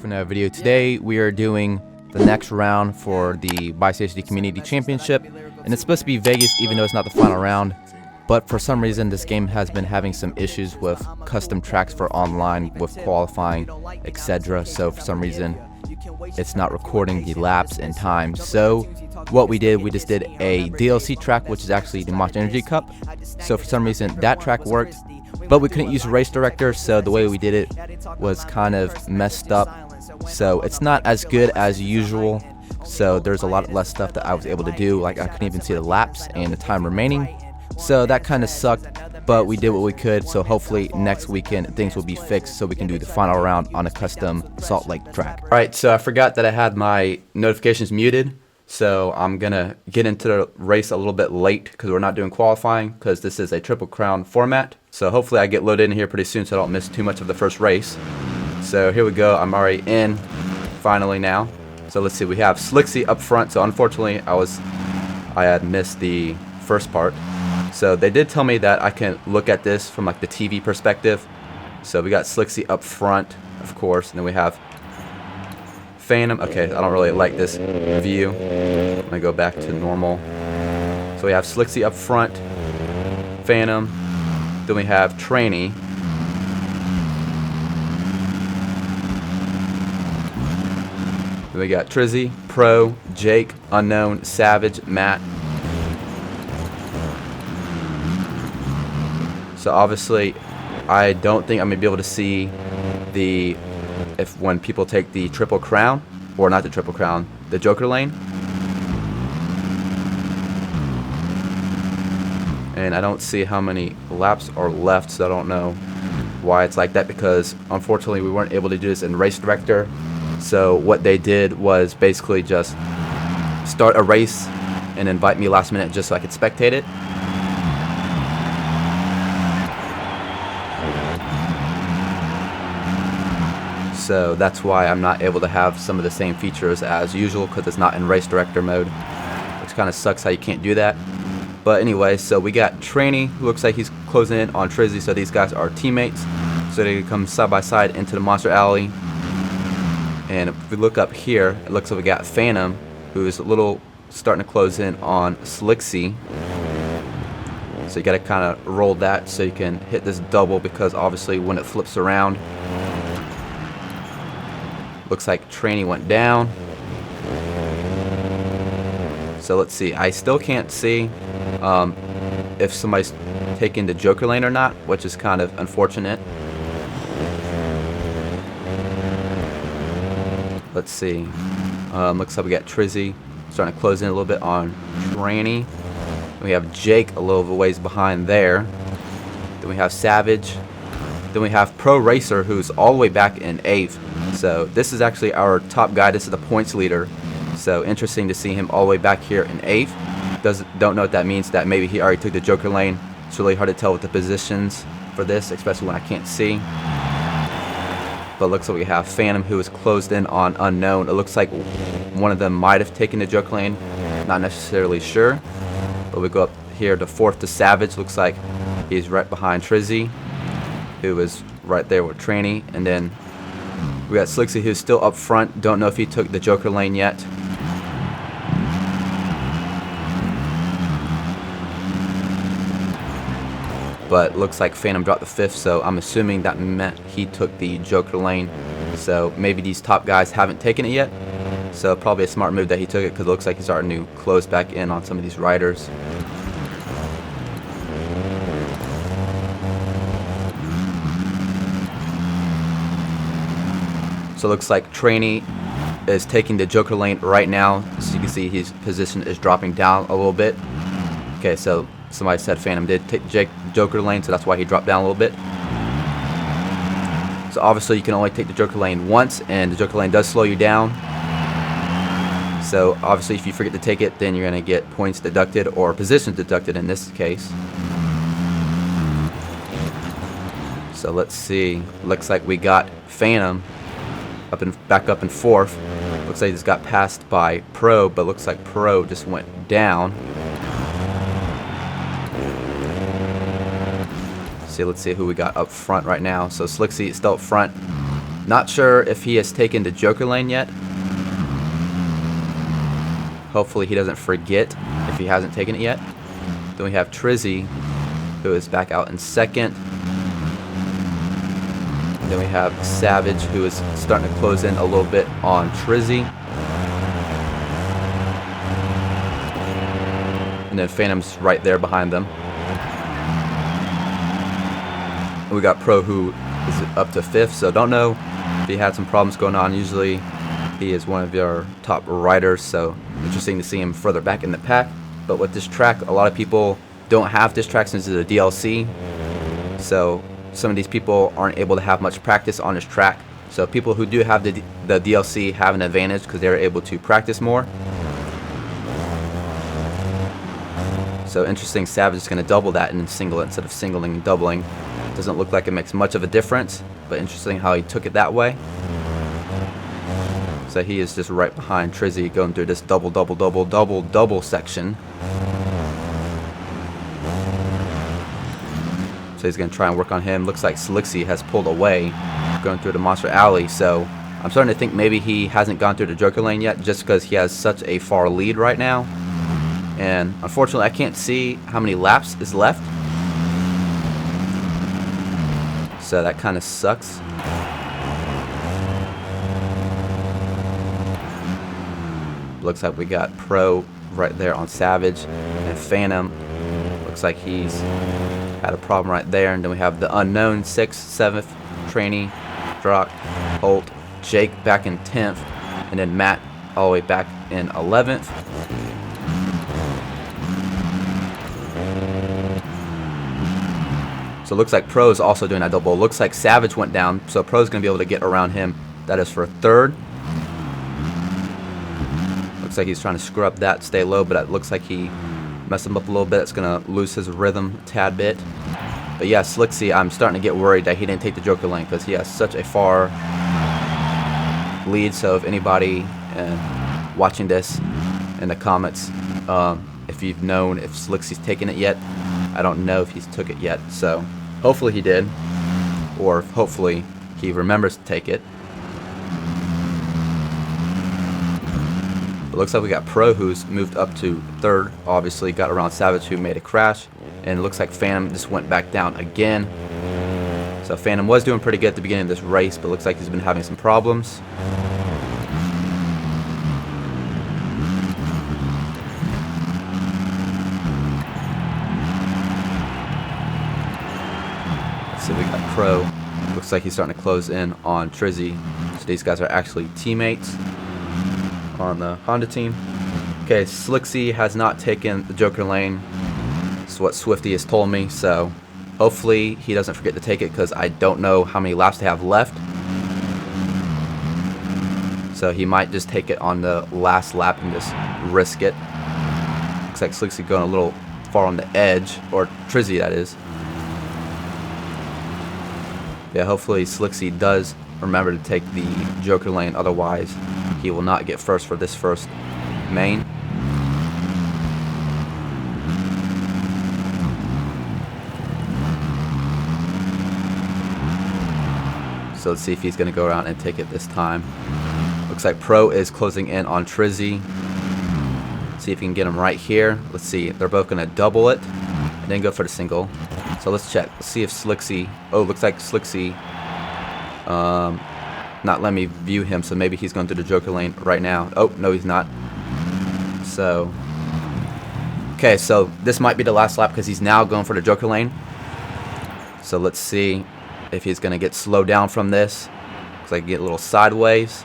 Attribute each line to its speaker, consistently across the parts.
Speaker 1: for another video. Today we are doing the next round for the Bise Community Championship, and it's supposed to be Vegas even though it's not the final round. But for some reason this game has been having some issues with custom tracks for online with qualifying, etc. So for some reason it's not recording the laps in time. So what we just did a DLC track, which is actually the Monster Energy Cup. So for some reason that track worked, but we couldn't use Race Director, so the way we did it was kind of messed up. So it's not as good as usual. So there's a lot less stuff that I was able to do. Like I couldn't even see the laps and the time remaining. So that kind of sucked, but we did what we could. So hopefully next weekend things will be fixed so we can do the final round on a custom Salt Lake track. Alright, so I forgot that I had my notifications muted. So I'm gonna get into the race a little bit late because we're not doing qualifying because this is a Triple Crown format. So hopefully I get loaded in here pretty soon so I don't miss too much of the first race. So here we go. I'm already in finally now. So let's see, we have Slicksy up front. So unfortunately I had missed the first part. So they did tell me that I can look at this from like the TV perspective. So we got Slicksy up front, of course, and then we have Phantom. Okay, I don't really like this view. I'm gonna go back to normal. So we have Slicksy up front, Phantom, then we have Trainee, then we got Trizzy, Pro, Jake, Unknown, Savage, Matt. So obviously I don't think I'm gonna be able to see when people take the Triple Crown, or not the Triple Crown, the Joker lane. And I don't see how many laps are left, so I don't know why it's like that, because unfortunately we weren't able to do this in Race Director. So what they did was basically just start a race and invite me last minute just so I could spectate it. So that's why I'm not able to have some of the same features as usual, because it's not in Race Director mode, which kind of sucks how you can't do that. But anyway, so we got Trainee, who looks like he's closing in on Trizzy, so these guys are teammates. So they come side by side into the Monster Alley. And if we look up here, it looks like we got Phantom, who is a little starting to close in on Slicksy. So you got to kind of roll that so you can hit this double, because obviously when it flips around, looks like Trainee went down. So let's see. I still can't see if somebody's taking the Joker lane or not, which is kind of unfortunate. Let's see. Looks like we got Trizzy starting to close in a little bit on Trainee. We have Jake a little ways behind there. Then we have Savage. Then we have Pro Racer, who's all the way back in 8th. So this is actually our top guy. This is the points leader. So interesting to see him all the way back here in 8th. Don't know what that means. That maybe he already took the Joker lane. It's really hard to tell with the positions for this, especially when I can't see. But it looks like we have Phantom, who is closed in on Unknown. It looks like one of them might have taken the Joker lane. Not necessarily sure. But we go up here to 4th to Savage. Looks like he's right behind Trizzy, who is right there with Trainee. And then we got Slicksy, who's still up front. Don't know if he took the Joker lane yet. But looks like Phantom dropped the 5th, so I'm assuming that meant he took the Joker lane. So maybe these top guys haven't taken it yet. So probably a smart move that he took it, because it looks like he's starting to close back in on some of these riders. So it looks like Trainee is taking the Joker lane right now. So you can see his position is dropping down a little bit. Okay, so somebody said Phantom did take the Joker lane, so that's why he dropped down a little bit. So obviously you can only take the Joker lane once, and the Joker lane does slow you down. So obviously if you forget to take it, then you're going to get points deducted, or positions deducted in this case. So let's see. Looks like we got Phantom back up in 4th. Looks like he just got passed by Pro, but looks like Pro just went down. Let's see who we got up front right now. So Slicksy is still up front. Not sure if he has taken the Joker lane yet. Hopefully he doesn't forget if he hasn't taken it yet. Then we have Trizzy, who is back out in second. Then we have Savage, who is starting to close in a little bit on Trizzy. And then Phantom's right there behind them. And we got Pro, who is up to 5th, so don't know if he had some problems going on. Usually he is one of your top riders, so interesting to see him further back in the pack. But with this track, a lot of people don't have this track since it's a DLC, so some of these people aren't able to have much practice on this track. So people who do have the DLC have an advantage because they're able to practice more. So interesting, Savage is going to double that and single it instead of singling and doubling. Doesn't look like it makes much of a difference, but interesting how he took it that way. So he is just right behind Trizzy going through this double section. So he's going to try and work on him. Looks like Slicksy has pulled away going through the Monster Alley. So I'm starting to think maybe he hasn't gone through the Joker lane yet just because he has such a far lead right now. And unfortunately I can't see how many laps is left. So that kind of sucks. Looks like we got Pro right there on Savage, and Phantom looks like he's had a problem right there. And then we have the unknown 6th, 7th, Trainee, Drock, Holt, Jake back in 10th, and then Matt all the way back in 11th. So it looks like Pro's also doing that double. Looks like Savage went down, so Pro's going to be able to get around him. That is for 3rd. Looks like he's trying to screw up that, stay low, but it looks like he messed him up a little bit. It's going to lose his rhythm a tad bit. But yeah, Slicksy, I'm starting to get worried that he didn't take the Joker lane because he has such a far lead. So if anybody watching this in the comments, if you've known if Slicksy's taken it yet, I don't know if he's took it yet. So hopefully he did, or hopefully he remembers to take it. It looks like we got Pro, who's moved up to 3rd. Obviously got around Savage, who made a crash. And it looks like Phantom just went back down again. So Phantom was doing pretty good at the beginning of this race, but looks like he's been having some problems. So we got Pro. Looks like he's starting to close in on Trizzy. So these guys are actually teammates on the Honda team. Okay, Slicksy has not taken the Joker lane. That's what Swifty has told me, so hopefully he doesn't forget to take it because I don't know how many laps they have left. So he might just take it on the last lap and just risk it. Looks like Slicksy going a little far on the edge, or Trizzy that is. Yeah, hopefully Slicksy does remember to take the Joker lane, otherwise he will not get first for this first main. So let's see if he's going to go around and take it this time. Looks like Pro is closing in on Trizzy. See if he can get him right here. Let's see, they're both going to double it and then go for the single. So let's check. Let's see if Slicksy, oh, looks like Slicksy not letting me view him, so maybe he's going through the Joker lane right now. Oh, no, he's not. So, okay, so this might be the last lap because he's now going for the Joker lane. So let's see if he's going to get slowed down from this. Looks like he get a little sideways.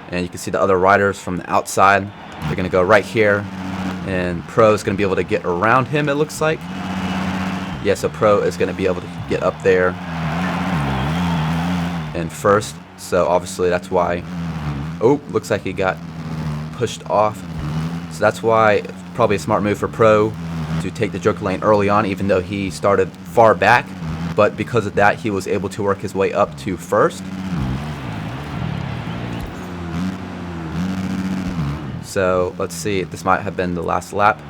Speaker 1: And you can see the other riders from the outside. They're going to go right here. And Pro is going to be able to get around him, it looks like. Yeah, so Pro is going to be able to get up there in first. So obviously that's why. Oh, looks like he got pushed off. So that's why it's probably a smart move for Pro to take the Joker lane early on, even though he started far back. But because of that, he was able to work his way up to first. So let's see, this might have been the last lap.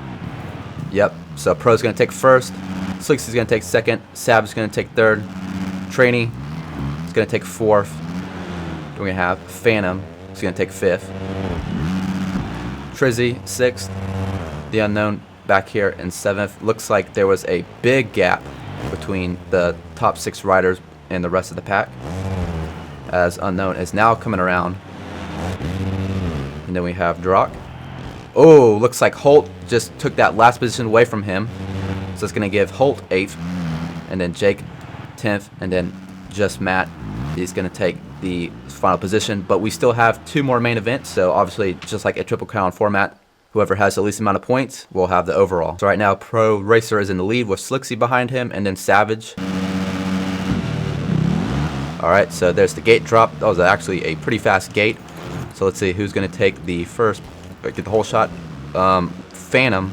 Speaker 1: Yep, so Pro's going to take first, Slicksy's going to take second, Savage is going to take third, Trainee is going going to take 4th. We're going to have Phantom, who's going to take 5th. Trizzy, 6th. The Unknown back here in 7th. Looks like there was a big gap between the top 6 riders and the rest of the pack, as Unknown is now coming around. And then we have Drock. Oh, looks like Holt just took that last position away from him. So it's going to give Holt 8th, and then Jake 10th, and then just Matt is going to take the final position. But we still have 2 more main events, so obviously just like a Triple Crown format, whoever has the least amount of points will have the overall. So right now Pro Racer is in the lead with Slicksy behind him, and then Savage. Alright, so there's the gate drop. That was actually a pretty fast gate. So let's see who's going to take the first, get the whole shot. Phantom,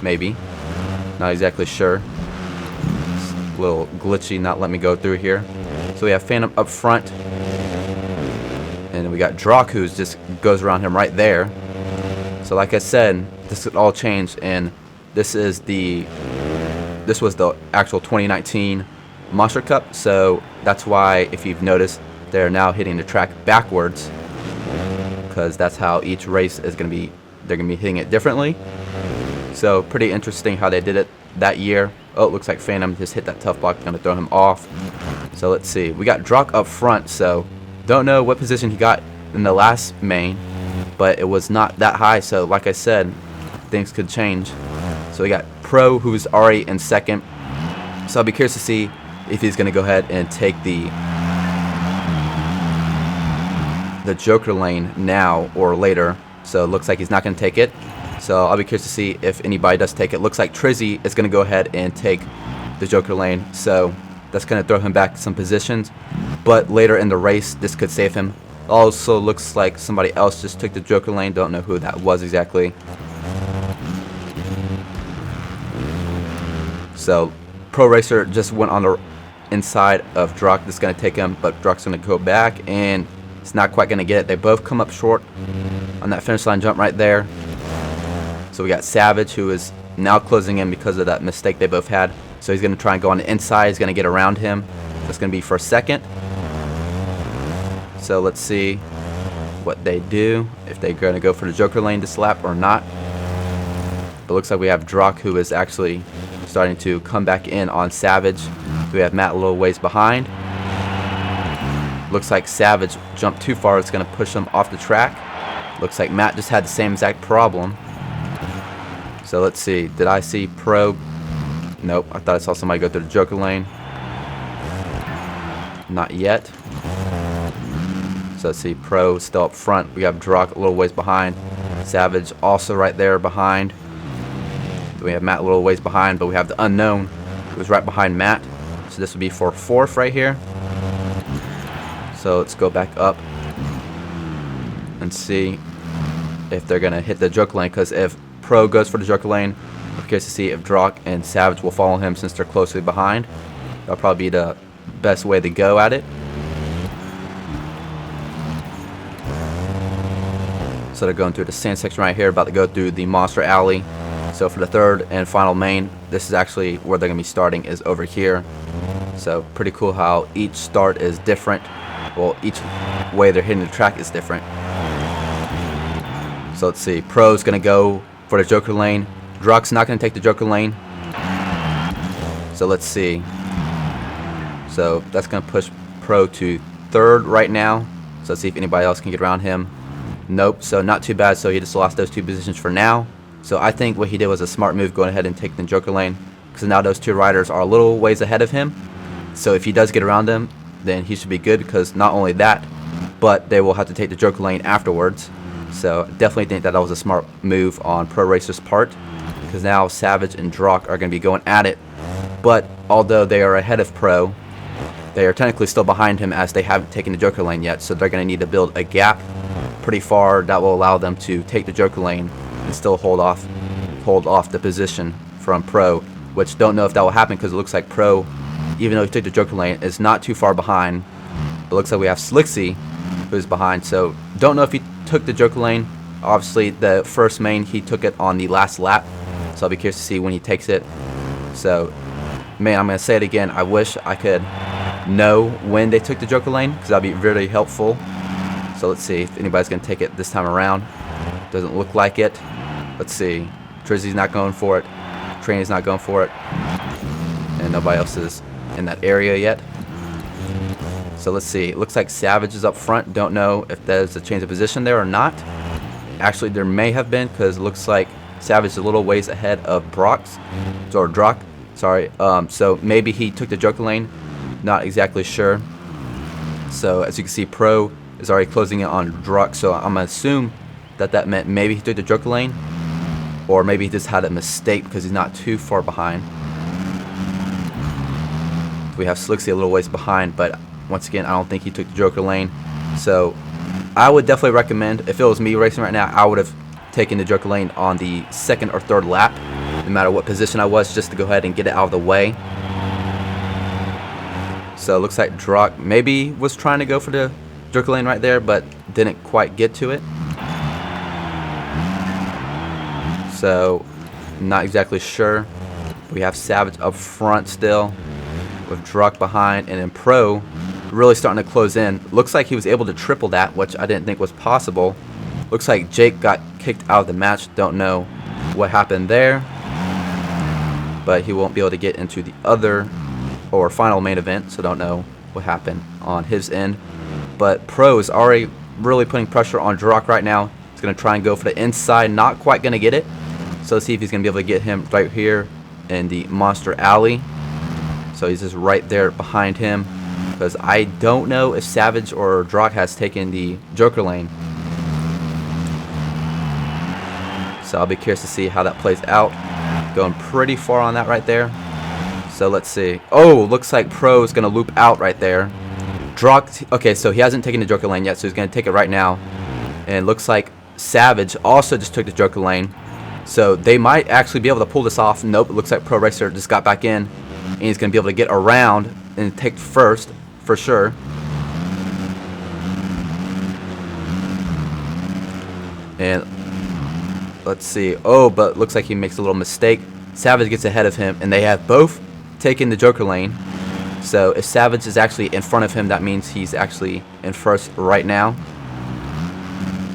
Speaker 1: maybe. Not exactly sure. It's a little glitchy, not letting me go through here. So we have Phantom up front. And then we got Drock, who just goes around him right there. So like I said, this could all change, and this was the actual 2019 Monster Cup. So that's why, if you've noticed, they're now hitting the track backwards, because that's how each race is going to be. They're going to be hitting it differently. So pretty interesting how they did it that year. Oh, it looks like Phantom just hit that tough block, going to throw him off. So let's see. We got Drock up front, so don't know what position he got in the last main, but it was not that high. So like I said, things could change. So we got Pro, who's already in 2nd. So I'll be curious to see if he's going to go ahead and take the Joker lane now or later. So it looks like he's not going to take it. So I'll be curious to see if anybody does take it. Looks like Trizzy is going to go ahead and take the Joker lane. So that's going to throw him back some positions. But later in the race, this could save him. Also looks like somebody else just took the Joker lane. Don't know who that was exactly. So Pro Racer just went on the inside of Drock. This is going to take him, but Drock's going to go back, and it's not quite going to get it. They both come up short on that finish line jump right there. So we got Savage, who is now closing in because of that mistake they both had. So he's going to try and go on the inside. He's going to get around him. That's going to be for 2nd. So let's see what they do, if they're going to go for the Joker lane this lap or not. But it looks like we have Drock, who is actually starting to come back in on Savage. We have Matt a little ways behind. Looks like Savage jumped too far. It's going to push him off the track. Looks like Matt just had the same exact problem. So let's see. Did I see Pro? Nope. I thought I saw somebody go through the Joker lane. Not yet. So let's see. Pro still up front. We have Drock a little ways behind. Savage also right there behind. We have Matt a little ways behind, but we have the Unknown, who's right behind Matt. So this would be for 4th right here. So let's go back up and see if they're going to hit the Joker lane, because if Pro goes for the Joker lane, I'm curious to see if Drock and Savage will follow him since they're closely behind. That'll probably be the best way to go at it. So they're going through the sand section right here, about to go through the Monster Alley. So for the 3rd and final main, this is actually where they're going to be starting, is over here. So pretty cool how each start is different. Well, each way they're hitting the track is different. So let's see. Pro's going to go for the Joker lane. Drock's not going to take the Joker lane. So let's see. So that's going to push Pro to 3rd right now. So let's see if anybody else can get around him. Nope. So not too bad. So he just lost those 2 positions for now. So I think what he did was a smart move, going ahead and taking the Joker lane, because now those 2 riders are a little ways ahead of him. So if he does get around them, then he should be good, because not only that, but they will have to take the Joker lane afterwards. So definitely think that was a smart move on Pro Racer's part, because now Savage and Drock are going to be going at it. But although they are ahead of Pro, they are technically still behind him, as they haven't taken the Joker lane yet. So they're going to need to build a gap pretty far that will allow them to take the Joker lane and still hold off the position from Pro, which don't know if that will happen, because it looks like Pro, even though he took the Joker lane, is not too far behind. It looks like we have Slicksy, who's behind. So don't know if he took the Joker lane. Obviously the first main, he took it on the last lap, so I'll be curious to see when he takes it. So man, I'm going to say it again, I wish I could know when they took the Joker lane, because that'd be really helpful. So let's see if anybody's going to take it this time around. Doesn't look like it. Let's see. Trizzy's not going for it. Trainy's not going for it. And nobody else is in that area yet. So let's see. It looks like Savage is up front. Don't know if there's a change of position there or not. Actually, there may have been, because it looks like Savage is a little ways ahead of Drock. Sorry. So maybe he took the Joker lane. Not exactly sure. So as you can see, Pro is already closing in on Drock. So I'm gonna assume that that meant maybe he took the Joker lane, or maybe he just had a mistake because he's not too far behind. We have Slicksy a little ways behind, but once again, I don't think he took the Joker lane. So I would definitely recommend, if it was me racing right now, I would have taken the Joker lane on the second or third lap, no matter what position I was, just to go ahead and get it out of the way. So it looks like Drock maybe was trying to go for the Joker lane right there, but didn't quite get to it. So not exactly sure. We have Savage up front still, with Drock behind, and then Pro really starting to close in. Looks like he was able to triple that, which I didn't think was possible. Looks like Jake got kicked out of the match. Don't know what happened there, but he won't be able to get into the other or final main event, so don't know what happened on his end. But Pro is already really putting pressure on Drock right now. He's going to try and go for the inside, not quite going to get it. So let's see if he's going to be able to get him right here in the Monster Alley. So he's just right there behind him, because I don't know if Savage or Drock has taken the Joker lane. So I'll be curious to see how that plays out. Going pretty far on that right there. So let's see. Oh, looks like Pro is going to loop out right there. Drock, okay, so he hasn't taken the Joker lane yet, so he's going to take it right now. And it looks like Savage also just took the Joker lane. So they might actually be able to pull this off. Nope, it looks like Pro Racer just got back in, and he's going to be able to get around and take first for sure. And let's see. Oh, but looks like he makes a little mistake. Savage gets ahead of him, and they have both taken the Joker lane. So if Savage is actually in front of him, that means he's actually in first right now.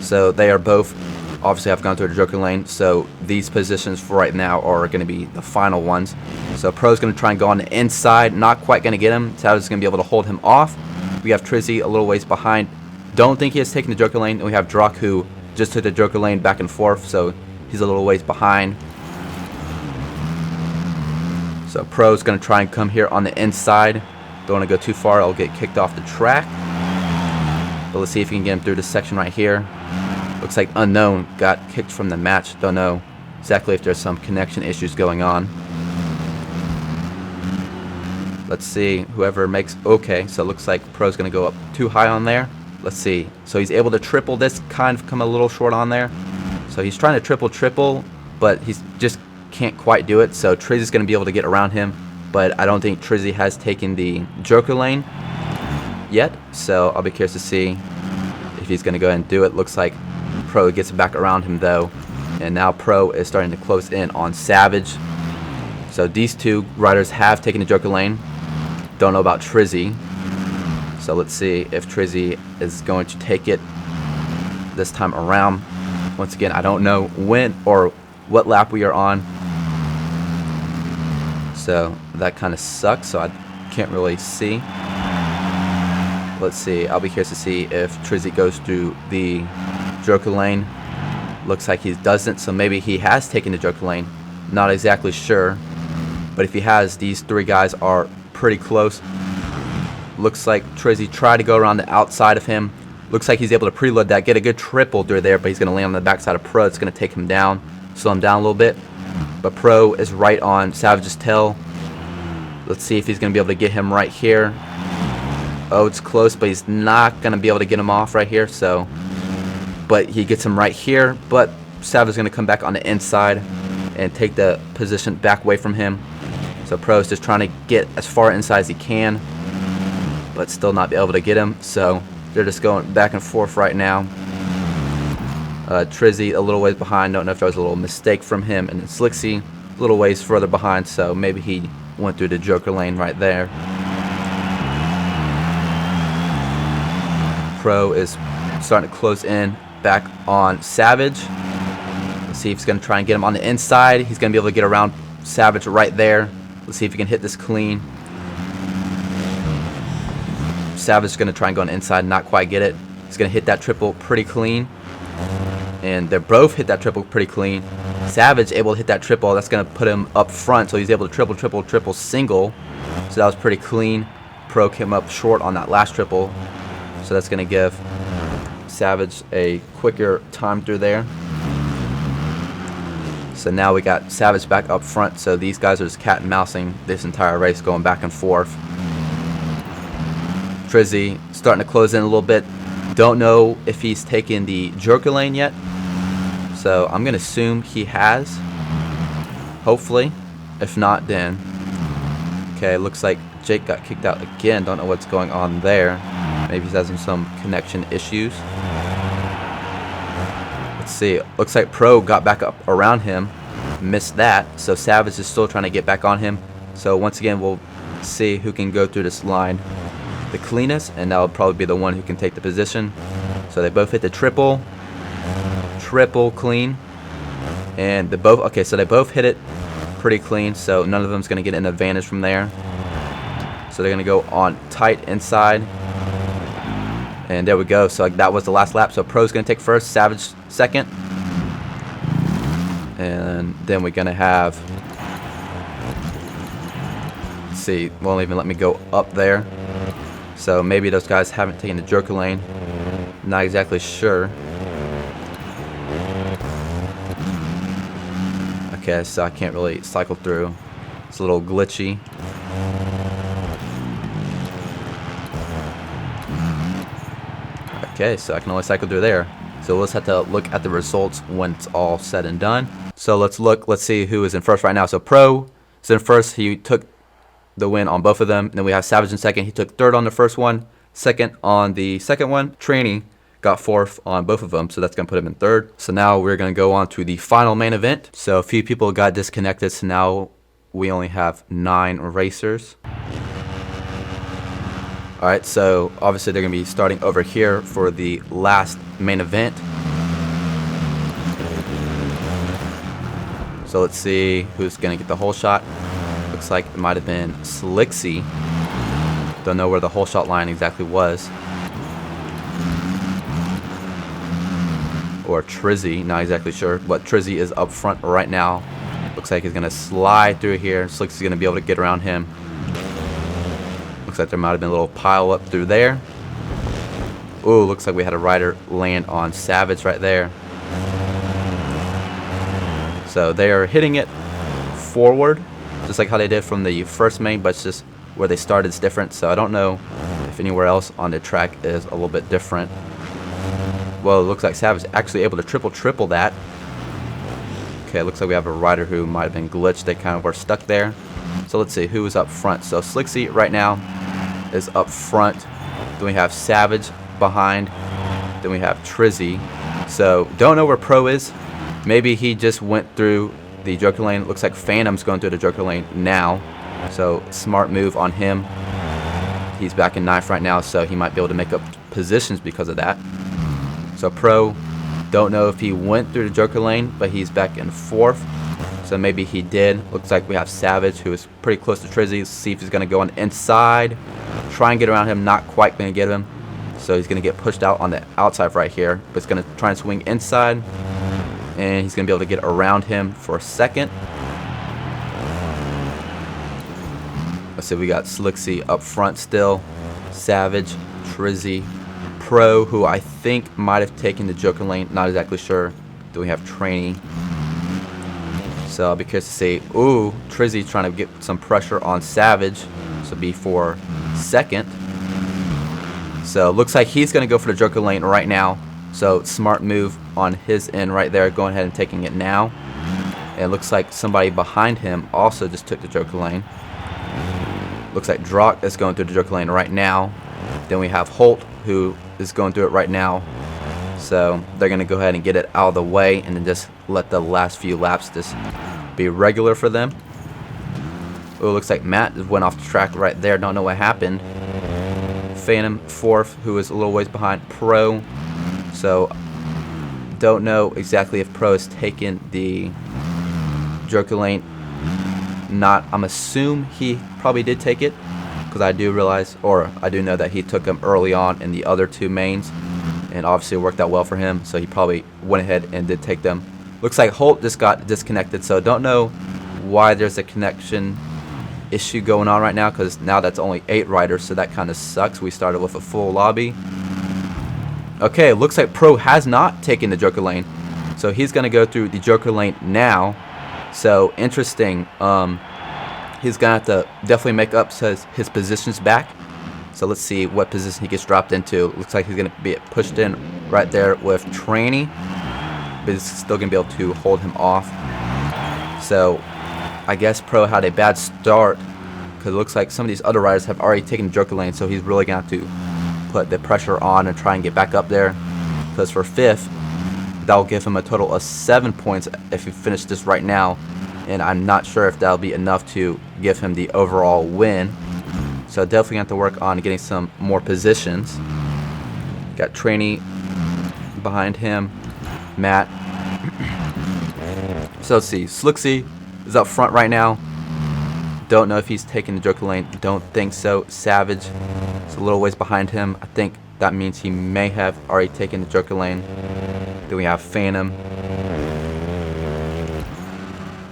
Speaker 1: So they are both obviously have gone through the Joker lane. So these positions for right now are going to be the final ones. So Pro's going to try and go on the inside. Not quite going to get him. Savage is going to be able to hold him off. We have Trizzy a little ways behind. Don't think he has taken the Joker lane. And we have Drock, who just took the Joker lane back and forth. So he's a little ways behind. So Pro's going to try and come here on the inside. Don't want to go too far. I'll get kicked off the track. But let's see if he can get him through this section right here. Looks like Unknown got kicked from the match. Don't know exactly if there's some connection issues going on. Let's see. Whoever makes okay. So it looks like Pro's going to go up too high on there. Let's see. So he's able to triple this. Kind of come a little short on there. So he's trying to triple, but he's just can't quite do it. So Trizzy's going to be able to get around him, but I don't think Trizzy has taken the Joker lane yet. So I'll be curious to see if he's going to go ahead and do it. Looks like Pro gets back around him though, and now Pro is starting to close in on Savage. So these two riders have taken the Joker lane. Don't know about Trizzy. So let's see if Trizzy is going to take it this time around. Once again, I don't know when or what lap we are on. So that kind of sucks, so I can't really see. Let's see. I'll be curious to see if Trizzy goes through the Joker lane. Looks like he doesn't, so maybe he has taken the Joker lane. Not exactly sure. But if he has, these three guys are pretty close. Looks like Trizzy tried to go around the outside of him. Looks like he's able to preload that, get a good triple through there, but he's going to land on the backside of Pro. It's going to take him down, slow him down a little bit. But Pro is right on Savage's tail. Let's see if he's going to be able to get him right here. Oh, it's close, but he's not going to be able to get him off right here. So, but he gets him right here. But Savage is going to come back on the inside and take the position back away from him. So Pro is just trying to get as far inside as he can, but still not be able to get him. So they're just going back and forth right now. Trizzy a little ways behind. Don't know if there was a little mistake from him. And then Slicksy a little ways further behind. So maybe he went through the Joker lane right there. Pro is starting to close in back on Savage. Let's see if he's going to try and get him on the inside. He's going to be able to get around Savage right there. Let's see if he can hit this clean. Savage is going to try and go on the inside, not quite get it. He's going to hit that triple pretty clean. And they both hit that triple pretty clean. Savage able to hit that triple. That's going to put him up front, so he's able to triple single. So that was pretty clean. Pro came up short on that last triple. So that's going to give Savage a quicker time through there. So now we got Savage back up front. So these guys are just cat and mousing this entire race, going back and forth. Trizzy starting to close in a little bit. Don't know if he's taken the Joker lane yet. So I'm going to assume he has. Hopefully. If not, then. Okay, looks like Jake got kicked out again. Don't know what's going on there. Maybe he's having some connection issues. Let's see. Looks like Pro got back up around him. Missed that. So Savage is still trying to get back on him. So once again, we'll see who can go through this line the cleanest, and that'll probably be the one who can take the position. So they both hit the triple clean, and they both hit it pretty clean, so none of them's going to get an advantage from there. So they're going to go on tight inside, and there we go. So that was the last lap. So Pro's going to take first, Savage second, and then we're going to have, let's see, won't even let me go up there. So maybe those guys haven't taken the Joker lane. Not exactly sure. Okay, so I can't really cycle through. It's a little glitchy. Okay, so I can only cycle through there. So we'll just have to look at the results when it's all said and done. So let's see who is in first right now. So Pro is in first. He took the win on both of them. And then we have Savage in second. He took third on the first one, second on the second one. Tranny got fourth on both of them, so that's going to put him in third. So now we're going to go on to the final main event. So a few people got disconnected, so now we only have 9 racers. Alright, so obviously they're going to be starting over here for the last main event. So let's see who's going to get the whole shot. Looks like it might have been Slicksy. Don't know where the whole shot line exactly was. Or Trizzy, not exactly sure. But Trizzy is up front right now. Looks like he's going to slide through here. Slicksy's going to be able to get around him. Looks like there might have been a little pile up through there. Ooh, looks like we had a rider land on Savage right there. So they are hitting it forward, just like how they did from the first main, but it's just where they started is different. So I don't know if anywhere else on the track is a little bit different. Well, it looks like Savage actually able to triple that. Okay, it looks like we have a rider who might have been glitched. They kind of were stuck there. So let's see who is up front. So Slicksy right now is up front. Then we have Savage behind. Then we have Trizzy. So don't know where Pro is. Maybe he just went through the Joker lane. Looks like Phantom's going through the Joker lane now. So smart move on him. He's back in 9th right now, so he might be able to make up positions because of that. So Pro, don't know if he went through the Joker lane, but he's back in 4th. So maybe he did. Looks like we have Savage, who is pretty close to Trizzy. Let's see if he's going to go on the inside. Try and get around him. Not quite going to get him. So he's going to get pushed out on the outside right here. But he's going to try and swing inside. And he's going to be able to get around him for a second. Let's see, we got Slicksy up front still. Savage, Trizzy, Pro, who I think might have taken the Joker lane. Not exactly sure. Then we have Tranny. So I'll be curious to see. Ooh, Trizzy trying to get some pressure on Savage. So be for second. So looks like he's going to go for the Joker lane right now. So smart move on his end right there. Going ahead and taking it now. And it looks like somebody behind him also just took the Joker lane. Looks like Drock is going through the Joker lane right now. Then we have Holt, who is going through it right now. So they're going to go ahead and get it out of the way and then just let the last few laps just be regular for them. Oh, looks like Matt went off the track right there. Don't know what happened. Phantom fourth, who is a little ways behind Pro. So don't know exactly if Pro has taken the joker lane. I'm assume he probably did take it, because I do realize, or I do know that he took him early on in the other two mains, and obviously it worked out well for him, so he probably went ahead and did take them. Looks like Holt just got disconnected, so don't know why there's a connection issue going on right now, because now that's only 8 riders, so that kind of sucks. We started with a full lobby. Okay, looks like Pro has not taken the joker lane, so he's going to go through the joker lane now. So interesting. He's gonna have to definitely make up his positions back. So let's see what position he gets dropped into. Looks like he's gonna be pushed in right there with Tranny, but he's still gonna be able to hold him off. So I guess Pro had a bad start, because it looks like some of these other riders have already taken the joker lane, so he's really gonna have to put the pressure on and try and get back up there, because for 5th, that'll give him a total of 7 points if he finished this right now, and I'm not sure if that'll be enough to give him the overall win. So definitely have to work on getting some more positions. Got Tranny behind him, Matt. So let's see, Slicksy is up front right now. Don't know if he's taking the joker lane, don't think so. Savage is a little ways behind him. I think that means he may have already taken the joker lane. Then we have Phantom,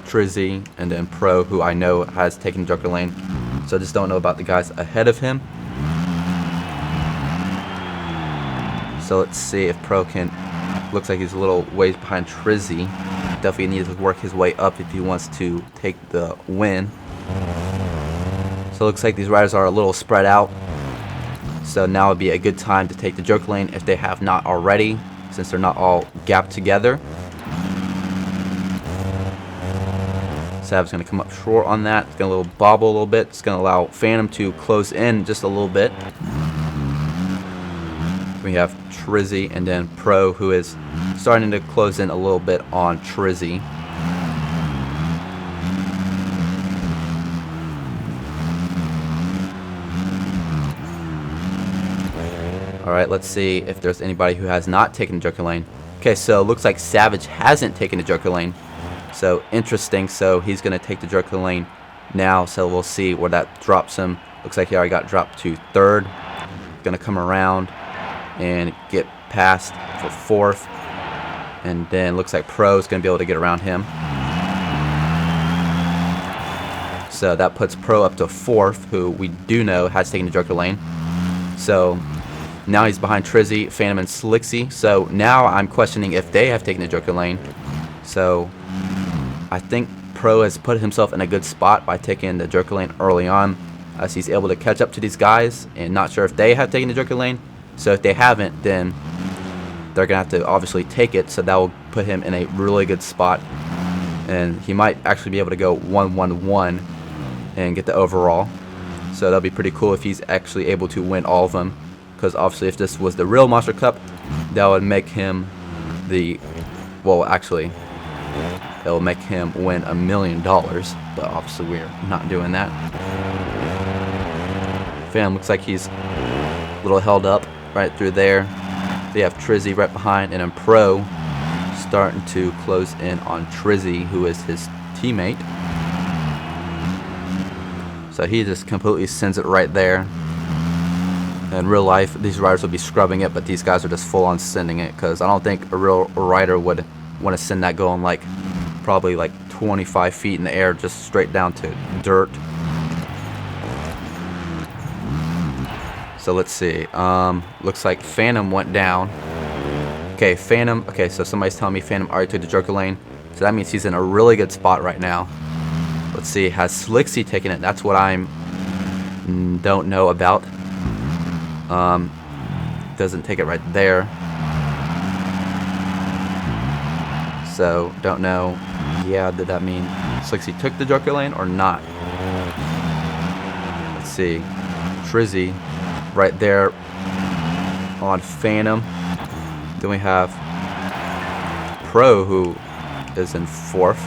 Speaker 1: Trizzy, and then Pro, who I know has taken joker lane. So I just don't know about the guys ahead of him. So let's see if Pro can. Looks like he's a little ways behind Trizzy. Definitely needs to work his way up if he wants to take the win. So it looks like these riders are a little spread out. So now would be a good time to take the joker lane if they have not already, since they're not all gapped together. Sav's going to come up short on that. It's going to little bobble a little bit. It's going to allow Phantom to close in just a little bit. We have Trizzy and then Pro, who is starting to close in a little bit on Trizzy. Alright, let's see if there's anybody who has not taken the joker lane. Okay, so looks like Savage hasn't taken the joker lane. So interesting. So he's going to take the joker lane now. So we'll see where that drops him. Looks like he already got dropped to 3rd. Going to come around and get past for 4th. And then looks like Pro is going to be able to get around him. So that puts Pro up to 4th, who we do know has taken the joker lane. So now he's behind Trizzy, Phantom, and Slicksy. So now I'm questioning if they have taken the joker lane. So I think Pro has put himself in a good spot by taking the joker lane early on, as he's able to catch up to these guys, and not sure if they have taken the joker lane. So if they haven't, then they're going to have to obviously take it, so that will put him in a really good spot. And he might actually be able to go 1-1-1 and get the overall. So that'll be pretty cool if he's actually able to win all of them, because obviously if this was the real Monster Cup, that would make him the, well, actually it'll make him win $1 million, but obviously we're not doing that. Fam looks like he's a little held up right through there. They have Trizzy right behind, and then Pro starting to close in on Trizzy, who is his teammate. So he just completely sends it right there. In real life, these riders would be scrubbing it, but these guys are just full on sending it, because I don't think a real rider would want to send that going like probably like 25 feet in the air, just straight down to dirt. So let's see. Looks like Phantom went down. Okay, Phantom. Okay, so somebody's telling me Phantom already took the joker lane. So that means he's in a really good spot right now. Let's see. Has Slicksy taken it? That's what I don't know about. Doesn't take it right there. So don't know. Yeah, did that mean Slicksy took the joker lane or not? Let's see. Trizzy right there on Phantom. Then we have Pro, who is in 4th.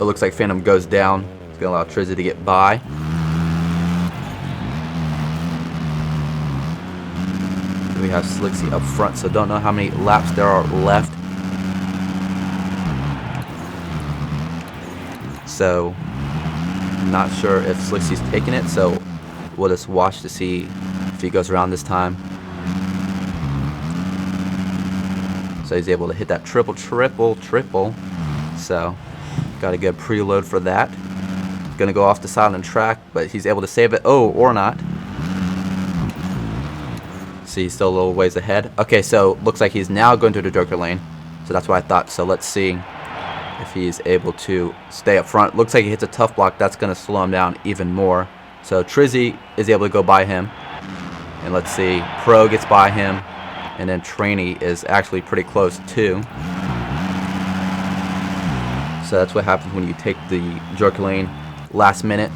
Speaker 1: It looks like Phantom goes down. It's going to allow Trizzy to get by. we have Slicksy up front, so don't know how many laps there are left. So not sure if Slicksy's taking it, so we'll just watch to see if he goes around this time. So he's able to hit that triple. So got a good preload for that. Gonna go off the side on the track, but he's able to save it. Oh, or not. See, he's still a little ways ahead. Okay, so looks like he's now going to the Joker lane. So that's what I thought. So let's see if he's able to stay up front. Looks like he hits a tough block. That's going to slow him down even more. So Trizzy is able to go by him. And let's see, Pro gets by him. And then Trainee is actually pretty close too. So that's what happens when you take the Joker lane last minute.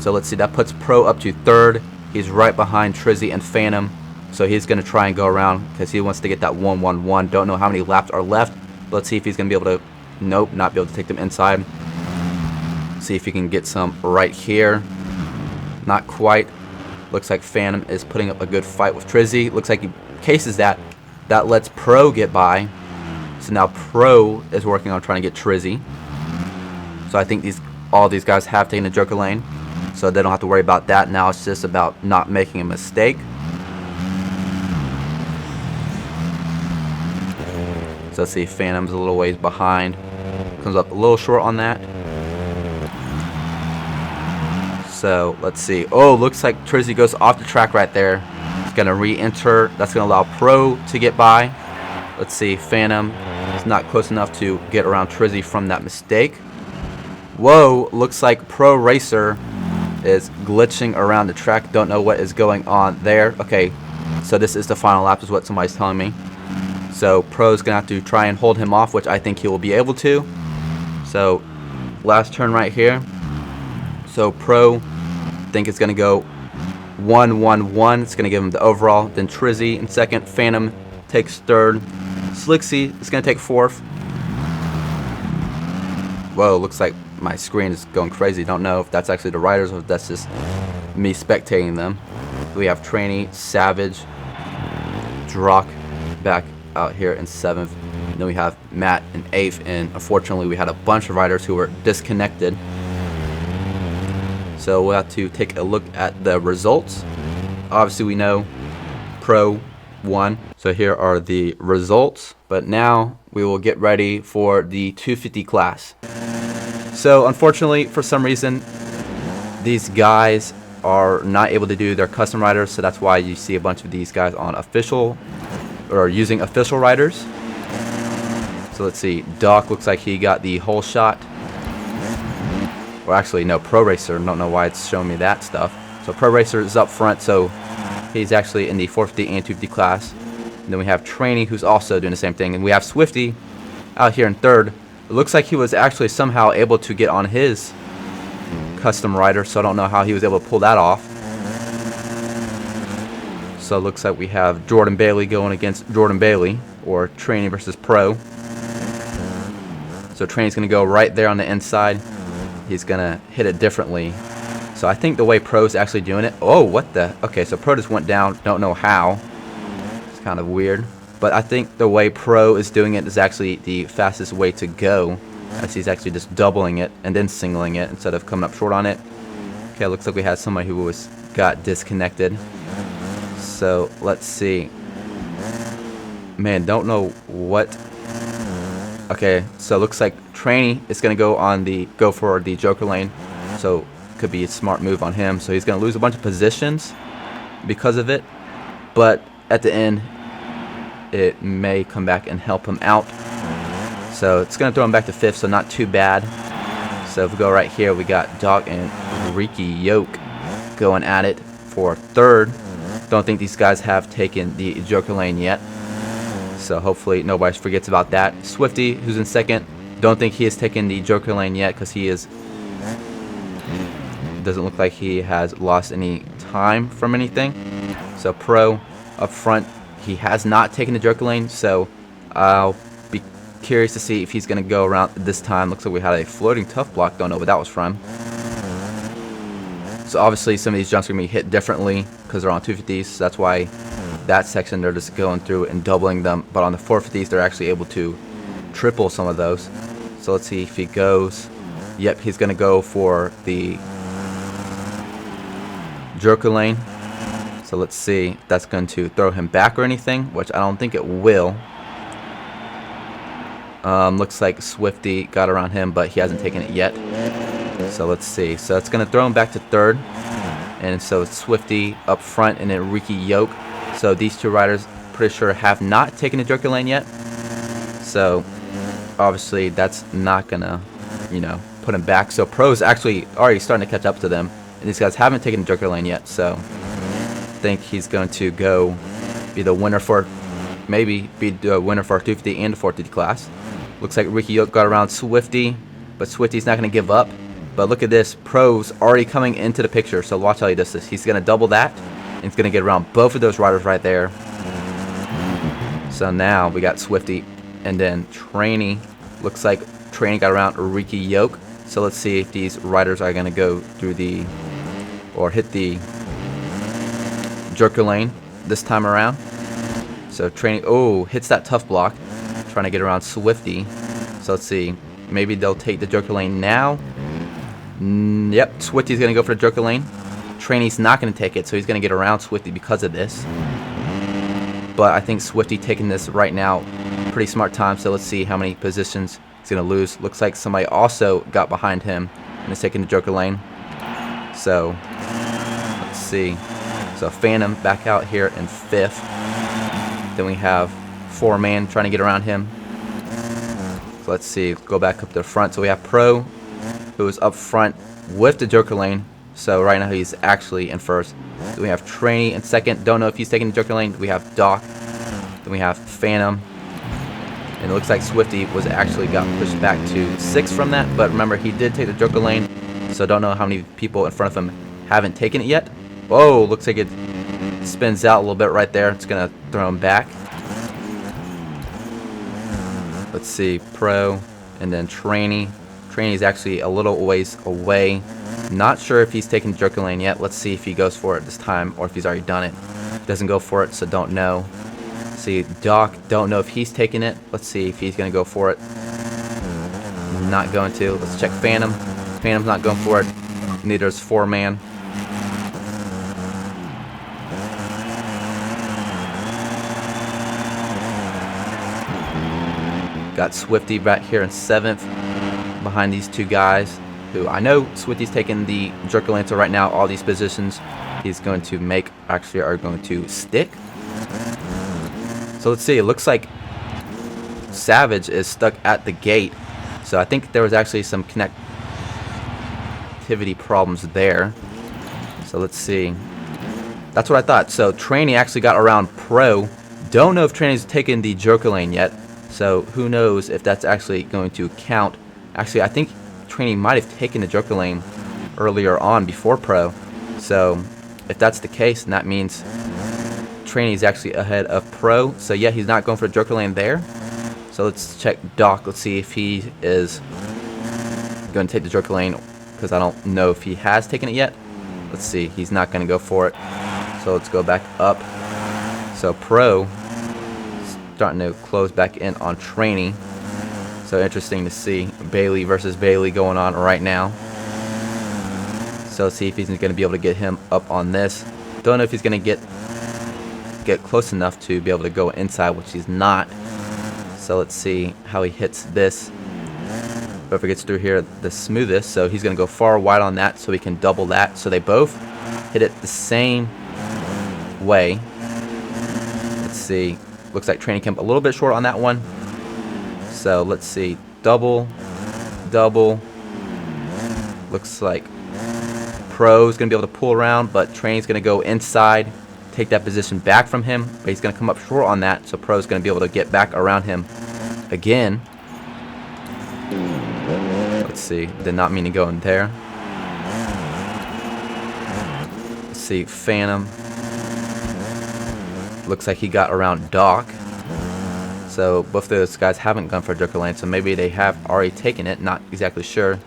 Speaker 1: So let's see, that puts Pro up to third. He's right behind Trizzy and Phantom. So he's going to try and go around because he wants to get that 1-1-1. Don't know how many laps are left. Let's see if he's going to be able to, nope, not be able to take them inside. See if he can get some right here. Not quite. Looks like Phantom is putting up a good fight with Trizzy. Looks like he cases that. That lets Pro get by. So now Pro is working on trying to get Trizzy. So I think all these guys have taken the Joker lane. So they don't have to worry about that. Now it's just about not making a mistake. So let's see, Phantom's a little ways behind. Comes up a little short on that. So let's see. Oh, looks like Trizzy goes off the track right there. He's going to re-enter. That's going to allow Pro to get by. Let's see, Phantom is not close enough to get around Trizzy from that mistake. Whoa, looks like Pro Racer is glitching around the track. Don't know what is going on there. Okay, so this is the final lap is what somebody's telling me. So Pro's going to have to try and hold him off, which I think he will be able to. So last turn right here. So Pro, I think it's going to go 1-1-1. It's going to give him the overall. Then Trizzy in second. Phantom takes third. Slicksy is going to take fourth. Whoa, looks like my screen is going crazy. Don't know if that's actually the riders or if that's just me spectating them. We have Trainee, Savage, Drock back out here in 7th. And then we have Matt in 8th, and unfortunately we had a bunch of riders who were disconnected. So we'll have to take a look at the results. Obviously we know Pro won. So here are the results. But now we will get ready for the 250 class. So unfortunately, for some reason, these guys are not able to do their custom riders. So that's why you see a bunch of these guys on official or using official riders. So let's see, Doc looks like he got the whole shot. Or actually, no, Pro Racer. Don't know why it's showing me that stuff. So Pro Racer is up front, so he's actually in the 450 and 250 class. And then we have Trainee, who's also doing the same thing. And we have Swifty out here in third. It looks like he was actually somehow able to get on his custom rider, so I don't know how he was able to pull that off. So it looks like we have Jordan Bailey going against Jordan Bailey, or Trainee versus Pro. So Trainee's going to go right there on the inside. He's going to hit it differently. So I think the way Pro's actually doing it... Oh, what the... Okay, so Pro just went down. Don't know how. It's kind of weird. But I think the way Pro is doing it is actually the fastest way to go. As he's actually just doubling it and then singling it instead of coming up short on it. Okay, looks like we had somebody who got disconnected. So let's see. Man, don't know what. Okay, so it looks like Trainee is going to go for the Joker lane. So could be a smart move on him. So he's going to lose a bunch of positions because of it. But at the end, it may come back and help him out. So it's going to throw him back to 5th, so not too bad. So if we go right here, we got Doc and Ricky Yoke going at it for 3rd. Don't think these guys have taken the Joker lane yet. So hopefully nobody forgets about that. Swifty, who's in 2nd. Don't think he has taken the Joker lane yet because he doesn't look like he has lost any time from anything. So Pro up front, he has not taken the Joker lane, so I'll be curious to see if he's going to go around this time. Looks like we had a floating tough block. Don't know what that was from. So obviously some of these jumps are going to be hit differently because they're on 250s. So that's why that section they're just going through and doubling them, but on the 450s they're actually able to triple some of those. So let's see if he goes. Yep, he's going to go for the joker lane. So let's see if that's going to throw him back or anything, which I don't think it will. Looks like Swifty got around him, but he hasn't taken it yet. So let's see. So it's going to throw him back to third. And so it's Swifty up front and then Ricky Yoke. So these two riders, pretty sure, have not taken the joker lane yet. So obviously that's not going to, put him back. So Pro's actually already starting to catch up to them. And these guys haven't taken the joker lane yet. So I think he's going to go be the winner for, maybe be the winner for 250 and the 450 class. Looks like Ricky Yoke got around Swifty, but Swifty's not going to give up. But look at this, Pro's already coming into the picture. So watch how he does this. He's going to double that, and he's going to get around both of those riders right there. So now we got Swifty, and then Trainee. Looks like Trainee got around Ricky Yoke. So let's see if these riders are going to go through the, or hit the joker lane this time around. So Trainee, oh, hits that tough block, trying to get around Swifty. So let's see, maybe they'll take the joker lane now. Yep, Swifty's going to go for the joker lane. Trainee's not going to take it, so he's going to get around Swifty because of this. But I think Swifty taking this right now, pretty smart time. So let's see how many positions he's going to lose. Looks like somebody also got behind him and is taking the joker lane. So let's see. So Phantom back out here in 5th. Then we have 4-man trying to get around him. So let's see, go back up to the front. So we have Pro, who is up front with the joker lane. So right now he's actually in 1st. Then we have Trainee in 2nd. Don't know if he's taking the joker lane. We have Doc. Then we have Phantom. And it looks like Swifty was actually got pushed back to 6th from that. But remember, he did take the joker lane. So don't know how many people in front of him haven't taken it yet. Whoa, looks like it spins out a little bit right there. It's going to throw him back. Let's see, Pro, and then Trainee. Trainee's actually a little ways away. Not sure if he's taking the joker lane yet. Let's see if he goes for it this time or if he's already done it. Doesn't go for it, so don't know. See, Doc, don't know if he's taking it. Let's see if he's going to go for it. Not going to. Let's check Phantom. Phantom's not going for it. Neither is 4-man. Got Swifty back here in 7th behind these two guys who I know Swifty's taking the joker lane. So right now all these positions he's going to make actually are going to stick. So let's see, it looks like Savage is stuck at the gate. So I think there was actually some connectivity problems there. So let's see. That's what I thought. So Trainee actually got around Pro. Don't know if Trainee's taken the joker lane yet. So who knows if that's actually going to count. Actually, I think Trainee might have taken the joker lane earlier on before Pro. So if that's the case, then that means Trainee is actually ahead of Pro. So yeah, he's not going for the joker lane there. So let's check Doc. Let's see if he is going to take the joker lane, because I don't know if he has taken it yet. Let's see. He's not going to go for it. So let's go back up. So Pro starting to close back in on Trainee. So interesting to see Bailey versus Bailey going on right now. So let's see if he's going to be able to get him up on this. Don't know if he's going to get close enough to be able to go inside, which he's not. So let's see how he hits this. Whoever gets through here the smoothest. So he's going to go far wide on that so he can double that. So they both hit it the same way. Let's see. Looks like Trainee came a little bit short on that one. So let's see. Double. Looks like Pro's going to be able to pull around, but Trainee's going to go inside, take that position back from him, but he's going to come up short on that, so Pro's going to be able to get back around him again. Let's see. Did not mean to go in there. Let's see. Phantom. Looks like he got around Doc. So both of those guys haven't gone for joker lane, so maybe they have already taken it. Not exactly sure.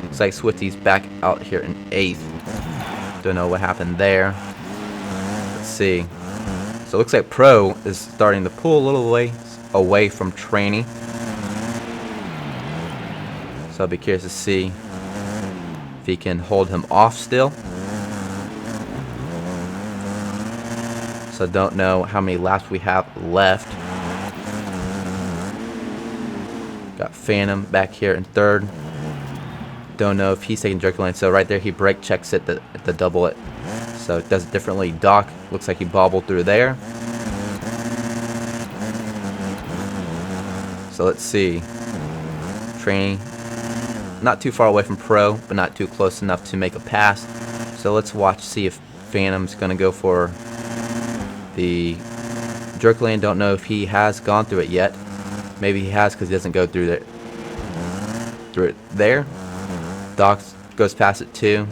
Speaker 1: Looks like Swifty's back out here in 8th. Don't know what happened there. Let's see. So it looks like Pro is starting to pull a little way away from Trainee. So I'll be curious to see if he can hold him off still. So don't know how many laps we have left. Got Phantom back here in third. Don't know if he's taking jerky lane. So right there he brake checks it to double it. So it does it differently. Doc looks like he bobbled through there. So let's see. Trainee not too far away from Pro, but not too close enough to make a pass. So let's watch, see if Phantom's going to go for the jerk lane. Don't know if he has gone through it yet. Maybe he has because he doesn't go through it there. Doc goes past it too.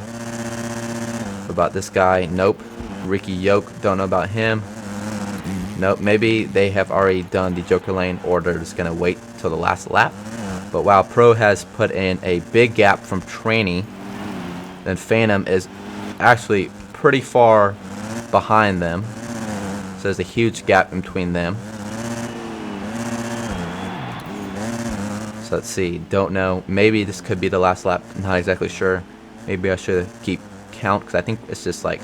Speaker 1: What about this guy? Nope. Ricky Yoke, don't know about him. Nope, maybe they have already done the Joker lane or they're just going to wait till the last lap. But wow, Pro has put in a big gap from Trainee. Then Phantom is actually pretty far behind them. So there's a huge gap in between them. So let's see, don't know. Maybe this could be the last lap, not exactly sure. Maybe I should keep count because I think it's just like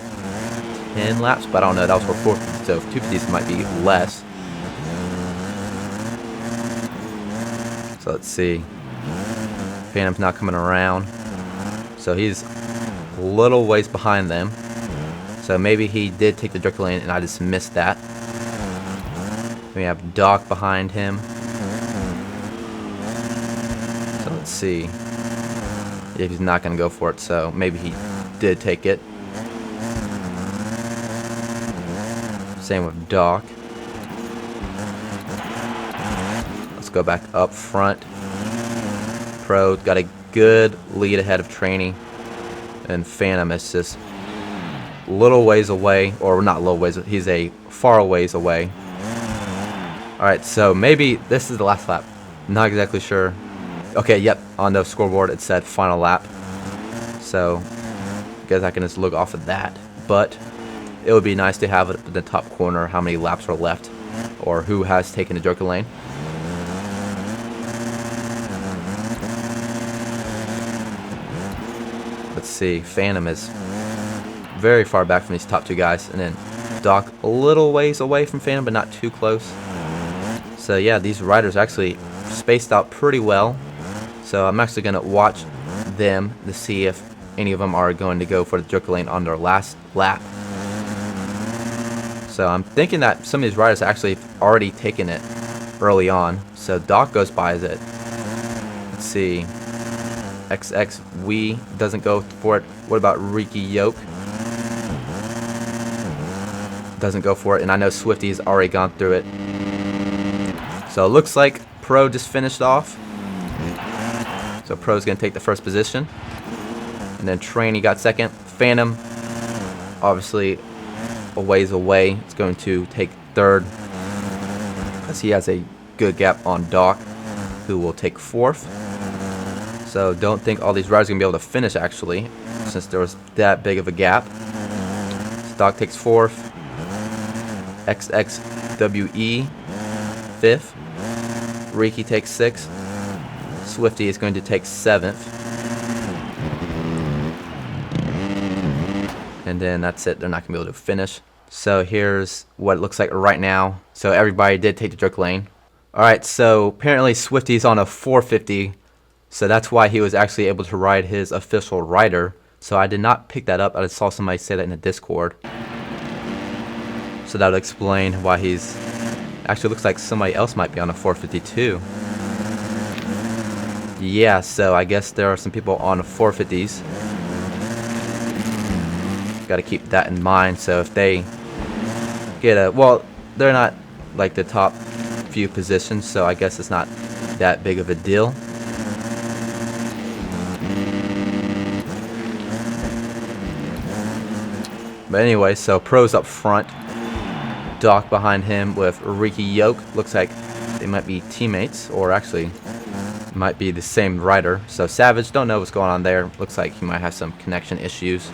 Speaker 1: 10 laps, but I don't know. That was for 450, so 250s might be less. So let's see. Phantom's not coming around. So he's a little ways behind them. So maybe he did take the jerky lane and I just missed that. We have Doc behind him. So let's see. If he's not going to go for it, so maybe he did take it. Same with Doc. Let's go back up front. Pro got a good lead ahead of Trainee. And Phantom is just little ways away, or not little ways, he's a far ways away. Alright, so maybe this is the last lap. Not exactly sure. Okay, yep, on the scoreboard it said final lap. So, I guess I can just look off of that. But it would be nice to have it in the top corner how many laps are left, or who has taken the joker lane. Let's see, Phantom is very far back from these top two guys, and then Doc a little ways away from Phantom, but not too close. So yeah, these riders actually spaced out pretty well. So I'm actually going to watch them to see if any of them are going to go for the joker lane on their last lap. So I'm thinking that some of these riders actually already taken it early on. So Doc goes Bise it. Let's see. XXW doesn't go for it. What about Ricky Yoke? Doesn't go for it. And I know Swifty's already gone through it. So it looks like Pro just finished off. So Pro's going to take the first position. And then Trainee got second. Phantom, obviously a ways away, it's going to take third, as he has a good gap on Doc, who will take fourth. So don't think all these riders are going to be able to finish, actually, since there was that big of a gap. So Doc takes fourth. XXWE fifth. Ricky takes sixth. Swifty is going to take seventh. And then that's it. They're not going to be able to finish. So here's what it looks like right now. So everybody did take the jerk lane. Alright, so apparently Swifty's on a 450. So that's why he was actually able to ride his official rider. So I did not pick that up. I just saw somebody say that in the Discord. So that would explain why he's... Actually looks like somebody else might be on a 452. Yeah, so I guess there are some people on 450s. Got to keep that in mind. So if they get a... Well, they're not like the top few positions, so I guess it's not that big of a deal. But anyway, so Pro's up front. Doc behind him with Ricky Yoke. Looks like they might be teammates, or actually might be the same rider. So Savage, don't know what's going on there. Looks like he might have some connection issues.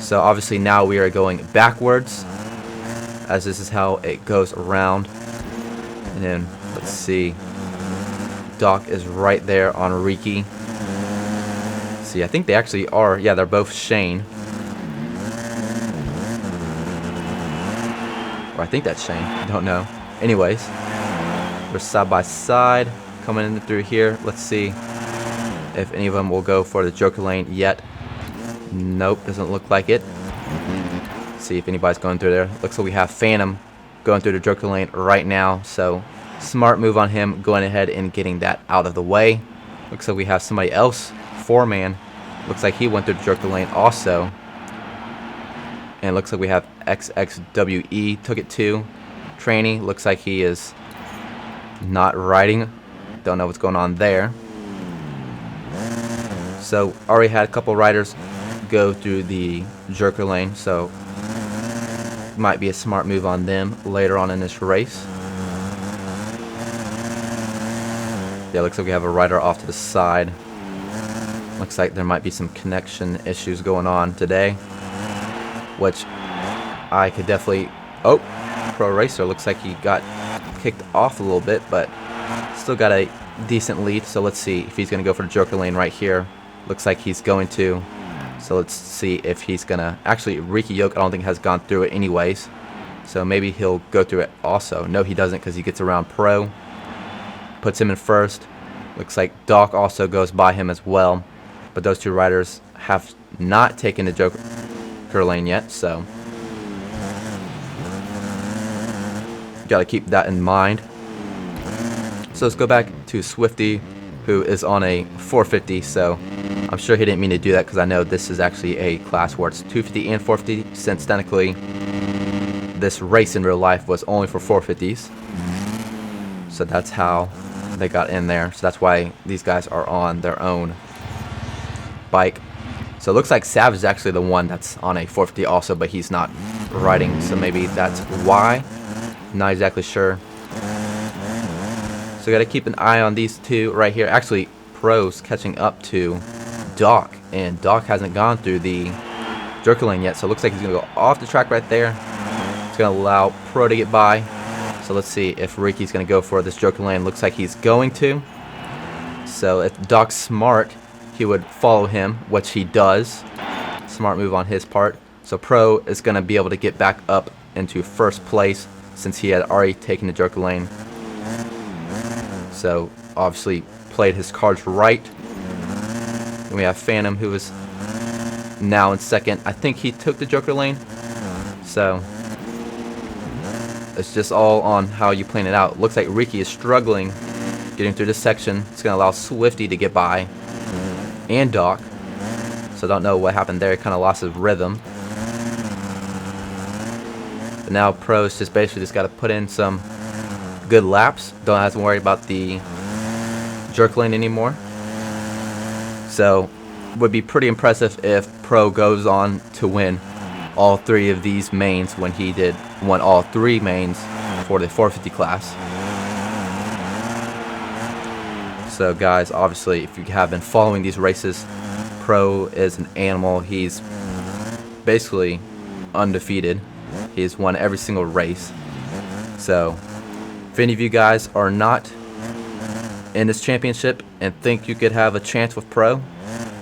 Speaker 1: So obviously now we are going backwards, as this is how it goes around. And then let's see, Doc is right there on Ricky. See, I think they actually are, yeah, they're both Shane. Or I think that's Shane, I don't know. Anyways, we're side by side coming in through here. Let's see if any of them will go for the Joker lane yet. Nope, doesn't look like it. See if anybody's going through there. Looks like we have Phantom going through the Joker lane right now, so smart move on him going ahead and getting that out of the way. Looks like we have somebody else, 4-man. Looks like he went through the Joker lane also. And looks like we have XXWE took it too. Trainee looks like he is not riding. Don't know what's going on there. So already had a couple riders go through the Joker lane, so might be a smart move on them later on in this race. Yeah, looks like we have a rider off to the side. Looks like there might be some connection issues going on today, which I could definitely... Oh, Pro Racer looks like he got kicked off a little bit, but still got a decent lead. So let's see if he's going to go for the Joker lane right here. Looks like he's going to. So let's see if he's going to... Actually, Ricky Yoke I don't think has gone through it anyways, so maybe he'll go through it also. No, he doesn't, because he gets around Pro. Puts him in first. Looks like Doc also goes by him as well. But those two riders have not taken the Joker lane yet, so got to keep that in mind. So let's go back to Swifty, who is on a 450. So I'm sure he didn't mean to do that, because I know this is actually a class where it's 250 and 450, since technically this race in real life was only for 450s. So that's how they got in there. So that's why these guys are on their own bike. So it looks like Savage is actually the one that's on a 450 also, but he's not riding, so maybe that's why. Not exactly sure. So got to keep an eye on these two right here. Actually, Pro's catching up to Doc, and Doc hasn't gone through the Joker lane yet, so it looks like he's going to go off the track right there. It's going to allow Pro to get by. So let's see if Ricky's going to go for this Joker lane. Looks like he's going to. So if Doc's smart, he would follow him, which he does. Smart move on his part. So Pro is going to be able to get back up into first place, since he had already taken the Joker lane. So obviously played his cards right. And we have Phantom, who is now in second. I think he took the Joker lane. So it's just all on how you plan it out. Looks like Ricky is struggling getting through this section. It's going to allow Swifty to get by, and Doc. So don't know what happened there. Kind of lost his rhythm. But now Pro's just basically just got to put in some good laps. Don't have to worry about the jerk lane anymore. So would be pretty impressive if Pro goes on to win all three of these mains, when he won all three mains for the 450 class. So guys, obviously if you have been following these races, Pro is an animal. He's basically undefeated. He's won every single race. So if any of you guys are not in this championship and think you could have a chance with Pro,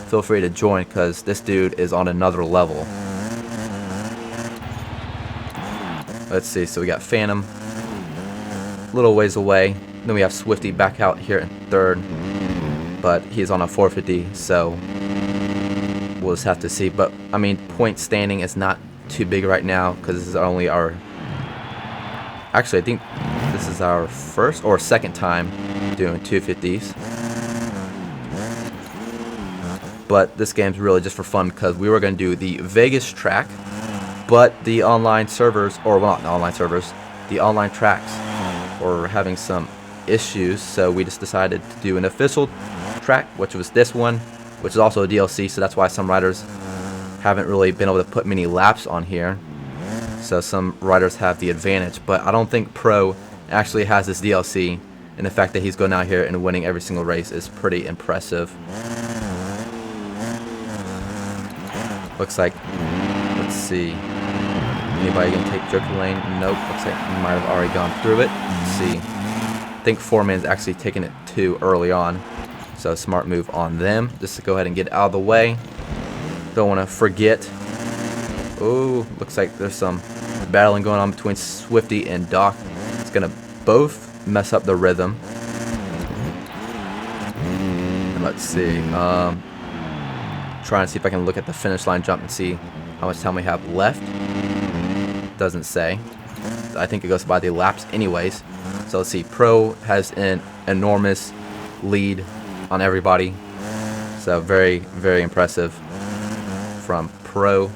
Speaker 1: feel free to join, because this dude is on another level. Let's see, so we got Phantom a little ways away. Then we have Swifty back out here in third, but he's on a 450, so we'll just have to see. But I mean, point standing is not too big right now, because this is only our... Actually, I think this is our first or second time doing 250s. But this game's really just for fun, because we were going to do the Vegas track, but the online servers, or well, not the online servers, the online tracks were having some issues, so we just decided to do an official track, which was this one, which is also a DLC, so that's why some riders haven't really been able to put many laps on here. So some riders have the advantage, but I don't think Pro actually has this DLC, and the fact that he's going out here and winning every single race is pretty impressive. Looks like Let's see. Anybody gonna take Joker Lane? Nope. Looks like he might have already gone through it. Let's see. I think Foreman's actually taking it too early on. So smart move on them. Just to go ahead and get out of the way. Don't want to forget. Oh, looks like there's some battling going on between Swifty and Doc. It's gonna both mess up the rhythm. And let's see. Trying to see if I can look at the finish line jump and see how much time we have left. Doesn't say. I think it goes by the laps anyways. So let's see. Pro has an enormous lead on everybody. So very, very impressive from Pro.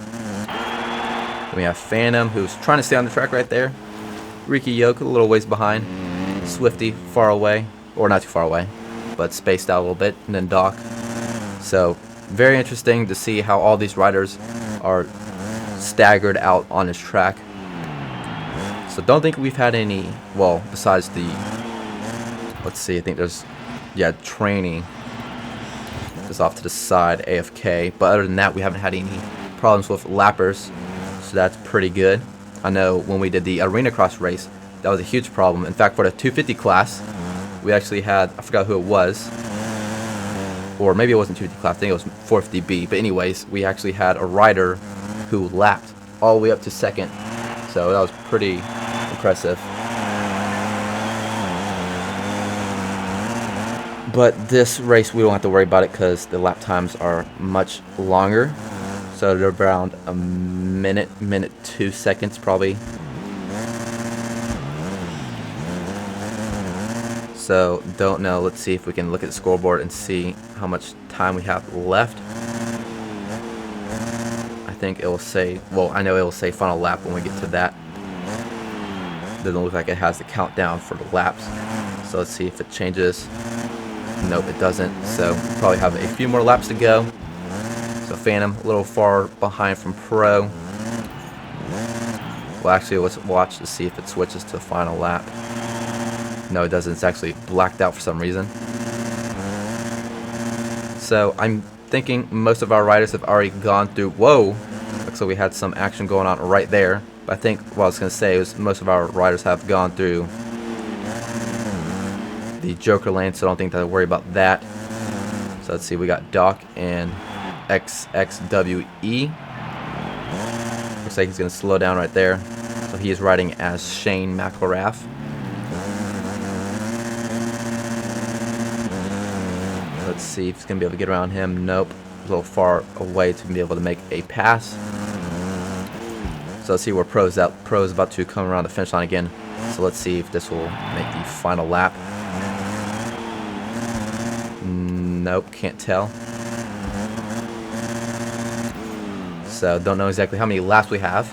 Speaker 1: We have Phantom, who's trying to stay on the track right there. Ricky Yoke a little ways behind. Swifty far away, or not too far away, but spaced out a little bit. And then Doc. So very interesting to see how all these riders are staggered out on this track. So don't think we've had any, well, besides the, let's see, I think there's, yeah, training just off to the side, AFK. But other than that, we haven't had any problems with lappers. So that's pretty good. I know when we did the Arena Cross race, that was a huge problem. In fact, for the 250 class, we actually had, I forgot who it was, or maybe it wasn't 250 class, I think it was 450B. But anyways, we actually had a rider who lapped all the way up to second. So that was pretty impressive. But this race, we don't have to worry about it because the lap times are much longer. So they're around a minute, 2 seconds probably. So don't know. Let's see if we can look at the scoreboard and see how much time we have left. I think it will say, well, I know it will say final lap when we get to that. Doesn't look like it has the countdown for the laps. So let's see if it changes. Nope, it doesn't. So probably have a few more laps to go. So Phantom a little far behind from Pro. Well, actually, let's watch to see if it switches to the final lap. No, it doesn't. It's actually blacked out for some reason. So I'm thinking most of our riders have already gone through. Whoa! Looks like we had some action going on right there. But I think what I was going to say was most of our riders have gone through the Joker lane, so I don't think that I worry about that. So let's see. We got Doc and XXWE. Looks like he's going to slow down right there. So he is riding as Shane McElrath. Let's see if he's going to be able to get around him. Nope. A little far away to be able to make a pass. So let's see where Pro's at. Pro's about to come around the finish line again. So let's see if this will make the final lap. Nope, can't tell. So don't know exactly how many laps we have.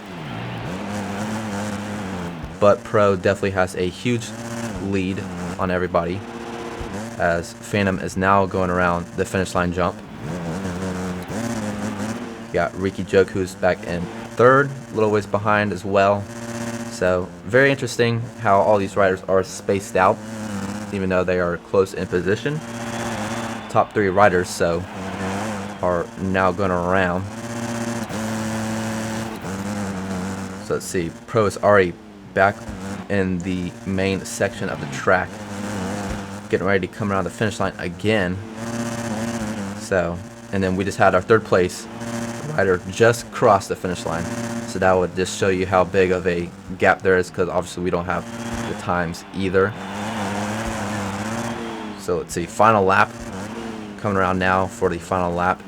Speaker 1: But Pro definitely has a huge lead on everybody, as Phantom is now going around the finish line jump. We got Ricky Joke, who's back in third, a little ways behind as well. So very interesting how all these riders are spaced out, even though they are close in position. Top 3 riders so are now going around. So let's see, Pro is already back in the main section of the track, getting ready to come around the finish line again. So, and then we just had our third place rider just cross the finish line. So that would just show you how big of a gap there is, because obviously we don't have the times either. So let's see, final lap coming around now for the final lap,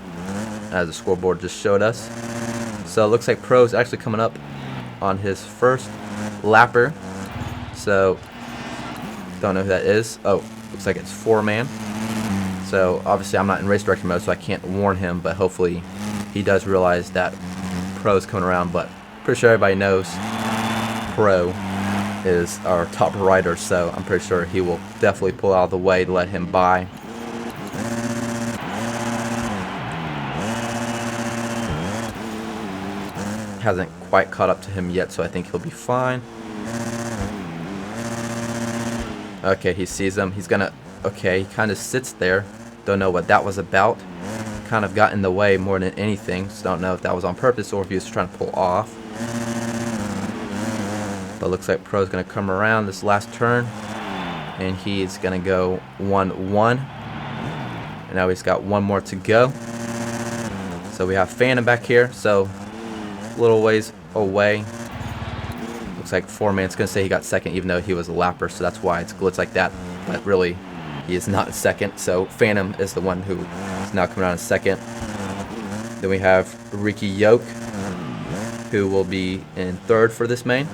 Speaker 1: as the scoreboard just showed us. So it looks like Pro's actually coming up on his first lapper. So don't know who that is. Oh, looks like it's 4-man. So obviously I'm not in race director mode, so I can't warn him, but hopefully he does realize that Pro's coming around. But pretty sure everybody knows Pro is our top rider, so I'm pretty sure he will definitely pull out of the way to let him by. Hasn't quite caught up to him yet, so I think he'll be fine. Okay, he sees him. He's gonna, okay, he kind of sits there. Don't know what that was about, kind of got in the way more than anything. So don't know if that was on purpose or if he was trying to pull off. But looks like Pro's going to come around this last turn, and he's going to go 1-1. And now he's got one more to go. So we have Phantom back here, so a little ways away. Looks like 4-man's going to say he got second, even though he was a lapper, so that's why it's glitched like that. But really, he is not second, so Phantom is the one who is now coming out in second. Then we have Ricky Yoke, who will be in third for this main.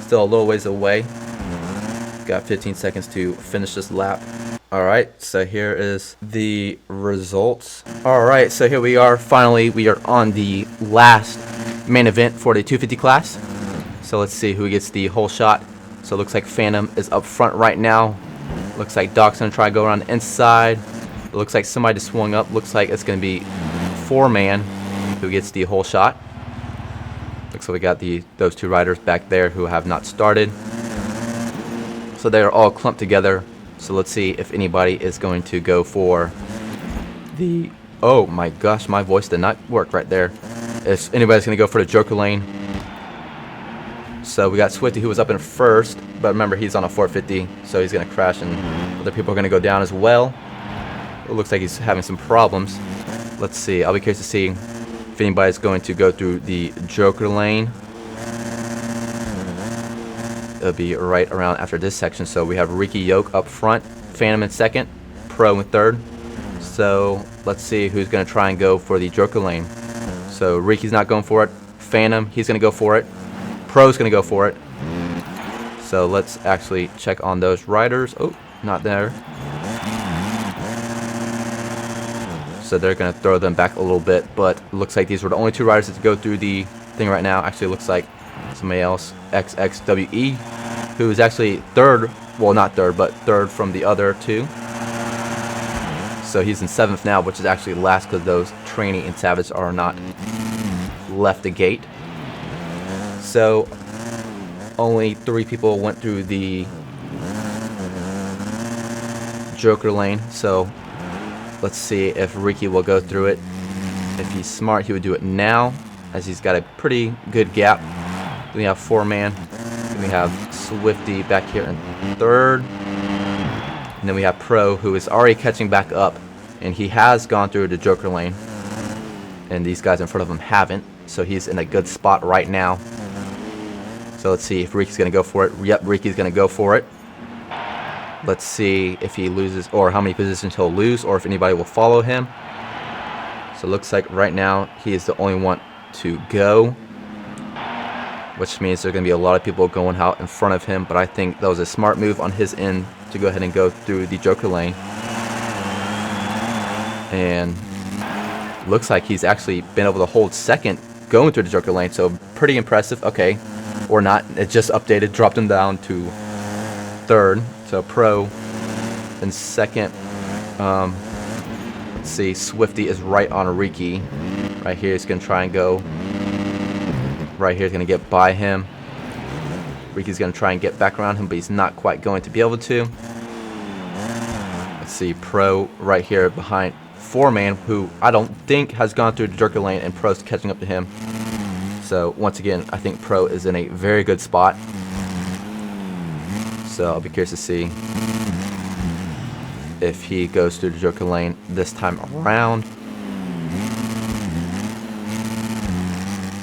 Speaker 1: Still a little ways away. Got 15 seconds to finish this lap. Alright, so here is the results. Alright, so here we are. Finally, we are on the last main event for the 250 class. So let's see who gets the whole shot. So it looks like Phantom is up front right now. Looks like Doc's going to try to go around the inside. It looks like somebody just swung up. Looks like it's going to be 4-man who gets the whole shot. Looks like we got those two riders back there who have not started. So they are all clumped together. So let's see if anybody is going to go for the... Oh my gosh, my voice did not work right there. If anybody's going to go for the Joker lane. So we got Swifty, who was up in first. But remember, he's on a 450. So he's going to crash, and other people are going to go down as well. It looks like he's having some problems. Let's see. I'll be curious to see if anybody's going to go through the Joker lane. It'll be right around after this section. So we have Ricky Yoke up front, Phantom in second, Pro in third. So let's see who's going to try and go for the Joker lane. So Ricky's not going for it. Phantom, he's going to go for it. Pro's going to go for it. So let's actually check on those riders. Oh, not there. So they're going to throw them back a little bit, but it looks like these were the only two riders that go through the thing right now. Actually, it looks like somebody else, XXWE, who is actually third. Well, not third, but third from the other two. So he's in 7th now, which is actually last because those Trainee and Savage are not left the gate. So only 3 people went through the Joker lane. So let's see if Ricky will go through it. If he's smart, he would do it now, as he's got a pretty good gap. Then we have 4-man. Then we have Swifty back here in third. And then we have Pro, who is already catching back up. And he has gone through the Joker lane. And these guys in front of him haven't. So he's in a good spot right now. So let's see if Ricky's going to go for it. Yep, Ricky's going to go for it. Let's see if he loses, or how many positions he'll lose, or if anybody will follow him. So it looks like right now he is the only one to go, which means there are going to be a lot of people going out in front of him. But I think that was a smart move on his end to go ahead and go through the Joker lane. And looks like he's actually been able to hold second going through the Joker lane. So pretty impressive. Okay, or not. It just updated, dropped him down to third. So Pro in second. Let's see, Swifty is right on Ricky. Right here, he's going to try and go. Right here, he's going to get by him. Ricky's going to try and get back around him, but he's not quite going to be able to. Let's see, Pro right here behind 4-man, who I don't think has gone through the Joker lane, and Pro's catching up to him. So once again, I think Pro is in a very good spot. So I'll be curious to see if he goes through the Joker lane this time around.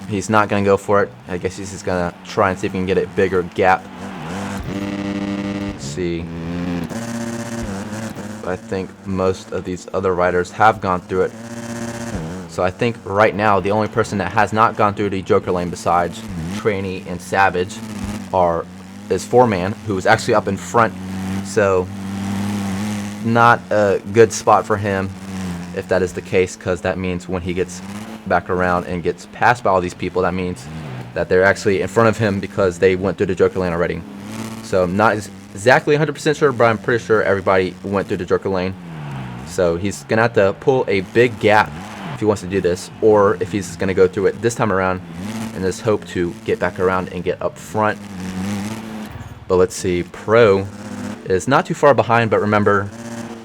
Speaker 1: He's not going to go for it. I guess he's just going to try and see if he can get a bigger gap. Let's see. I think most of these other riders have gone through it. So I think right now the only person that has not gone through the Joker lane besides Trainee and Savage is 4-man, who is actually up in front. So not a good spot for him if that is the case, because that means when he gets back around and gets passed by all these people, that means that they're actually in front of him because they went through the Joker lane already. So I'm not exactly 100% sure, but I'm pretty sure everybody went through the Joker lane. So he's going to have to pull a big gap if he wants to do this, or if he's going to go through it this time around and just hope to get back around and get up front. But let's see, Pro is not too far behind, but remember,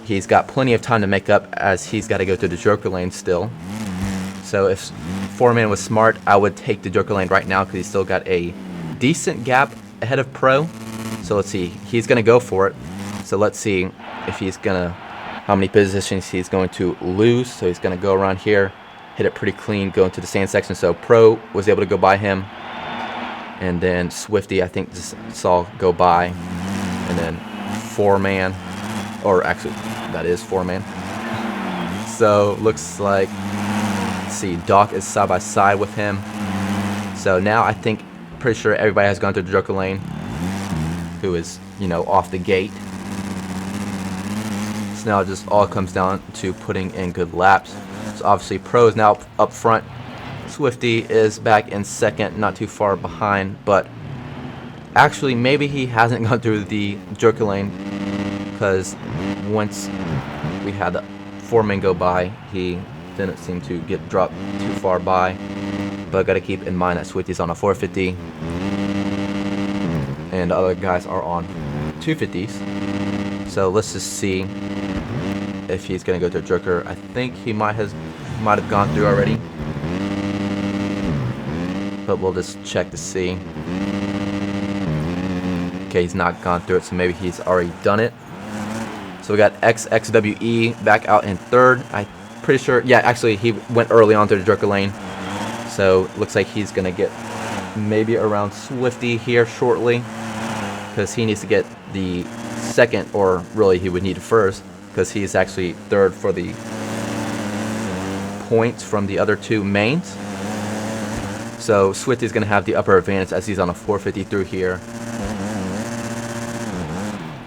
Speaker 1: he's got plenty of time to make up, as he's got to go through the joker lane still. So if Foreman was smart, I would take the joker lane right now, because he's still got a decent gap ahead of Pro. So let's see, he's going to go for it. So let's see if he's going to, how many positions he's going to lose. So he's going to go around here, hit it pretty clean, go into the sand section. So Pro was able to go by him. And then Swifty, I think, just saw go by. And then Foreman, or actually, that is Foreman. So looks like, let's see, Doc is side by side with him. So now I think, pretty sure everybody has gone through the joker lane, who is, you know, off the gate. So now it just all comes down to putting in good laps. So obviously Pro is now up front. Swifty is back in second, not too far behind, but actually maybe he hasn't gone through the joker lane, because once we had the Foreman go by, he didn't seem to get dropped too far by. But got to keep in mind that Swifty's on a 450 and the other guys are on 250s. So let's just see if he's gonna go to a joker. I think he might have gone through already, but we'll just check to see. Okay, he's not gone through it, so maybe he's already done it. So we got XXWE back out in third. I'm pretty sure, yeah, actually he went early on to the joker lane. So looks like he's gonna get maybe around Swifty here shortly, because he needs to get the second, or really he would need first, because he's actually third for the points from the other two mains. So Swifty's gonna have the upper advantage, as he's on a 450 through here.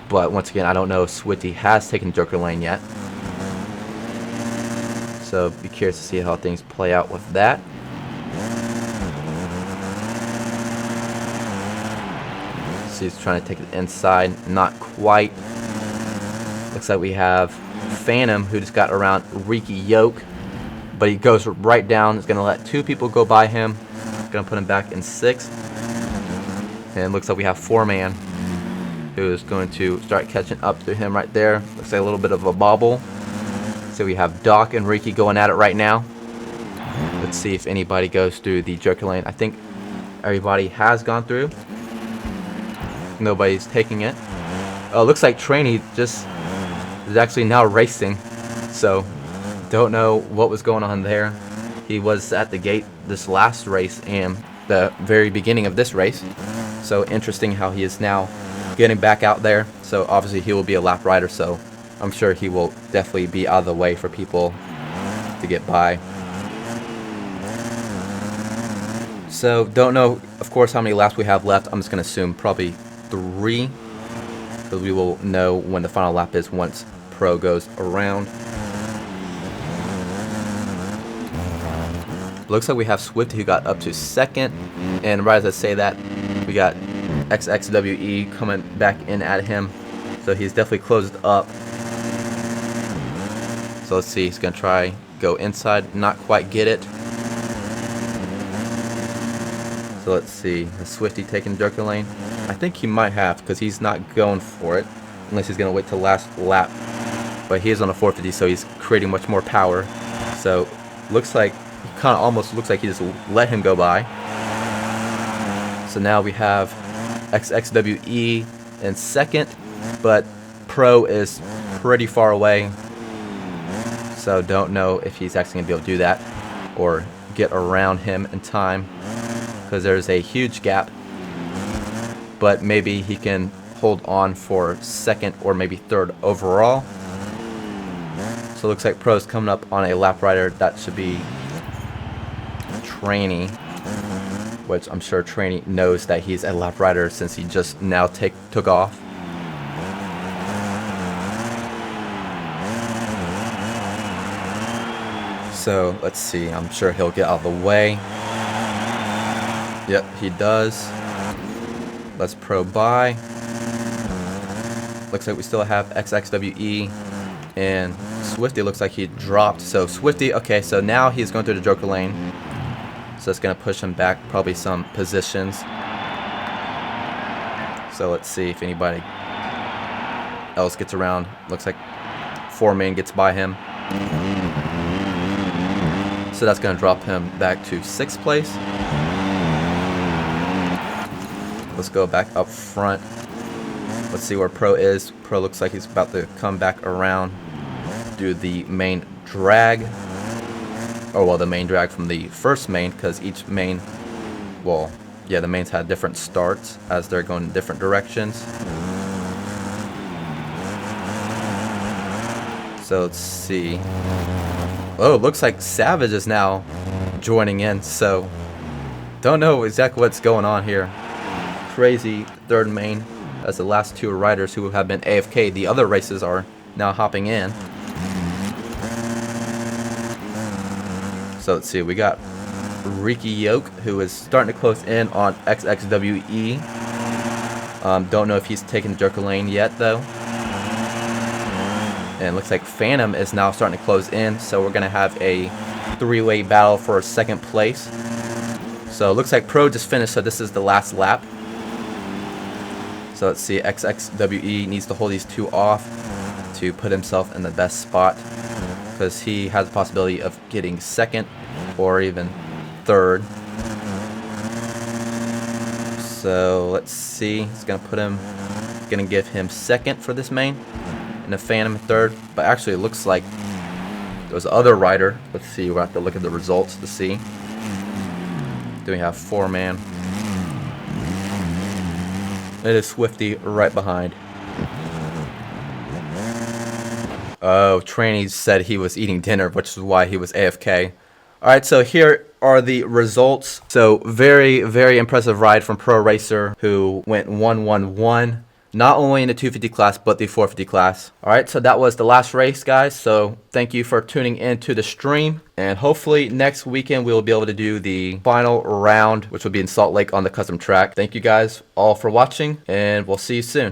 Speaker 1: But once again, I don't know if Swifty has taken joker lane yet. So be curious to see how things play out with that. So he's trying to take it inside, not quite. Looks like we have Phantom, who just got around Ricky Yoke, but he goes right down. He's gonna let two people go by him. Gonna put him back in sixth. And it looks like we have Foreman, who is going to start catching up to him right there. Looks like a little bit of a bobble. So we have Doc and Ricky going at it right now. Let's see if anybody goes through the joker lane. I think everybody has gone through. Nobody's taking it. Oh, looks like Trainee just is actually now racing. So don't know what was going on there. He was at the gate this last race and the very beginning of this race. So interesting how he is now getting back out there. So obviously he will be a lap rider, so I'm sure he will definitely be out of the way for people to get by. So don't know, of course, how many laps we have left. I'm just going to assume probably 3, because we will know when the final lap is once Pro goes around. Looks like we have Swift, who got up to second, and right as I say that, we got XXWE coming back in at him, so he's definitely closed up. So let's see, he's gonna try go inside, not quite get it. So let's see, has Swifty taken joker lane? I think he might have, because he's not going for it unless he's gonna wait till last lap. But he is on a 450, so he's creating much more power. So looks like he kind of almost looks like he just let him go by. So now we have XXWE in second, but Pro is pretty far away. So don't know if he's actually gonna be able to do that or get around him in time, because there's a huge gap. But maybe he can hold on for second or maybe third overall. So it looks like Pro's coming up on a lap rider. That should be Trainee, which I'm sure Trainee knows that he's a lap rider since he just now took off. So let's see, I'm sure he'll get out of the way. Yep, he does. Let's Pro by. Looks like we still have XXWE, and Swifty looks like he dropped. So Swifty, okay, so now he's going through the joker lane. So it's going to push him back probably some positions. So let's see if anybody else gets around. Looks like 4 main gets by him. So that's going to drop him back to 6th place. Let's go back up front. Let's see where Pro is. Pro looks like he's about to come back around, do the main drag. Or, well, the main drag from the first main, because each main, well, yeah, the mains had different starts as they're going in different directions. So let's see. Oh, it looks like Savage is now joining in, so don't know exactly what's going on here. Crazy third main, as the last 2 riders who have been AFK. The other races are now hopping in. So let's see, we got Ricky Yoke, who is starting to close in on XXWE. Don't know if he's taken Joker Lane yet, though. And it looks like Phantom is now starting to close in, so we're going to have a 3-way battle for 2nd place. So it looks like Pro just finished, so this is the last lap. So let's see, XXWE needs to hold these 2 off to put himself in the best spot, because he has the possibility of getting 2nd or even 3rd. So let's see, he's gonna give him 2nd for this main, and the Phantom 3rd. But actually, it looks like there's other rider. Let's see, we'll have to look at the results to see. Do we have 4-man? It is Swifty right behind. Oh, Tranny said he was eating dinner, which is why he was AFK. Alright, so here are the results. So very, very impressive ride from Pro Racer, who went 1-1-1. Not only in the 250 class, but the 450 class. Alright, so that was the last race, guys. So thank you for tuning into the stream. And hopefully next weekend we will be able to do the final round, which will be in Salt Lake on the custom track. Thank you guys all for watching, and we'll see you soon.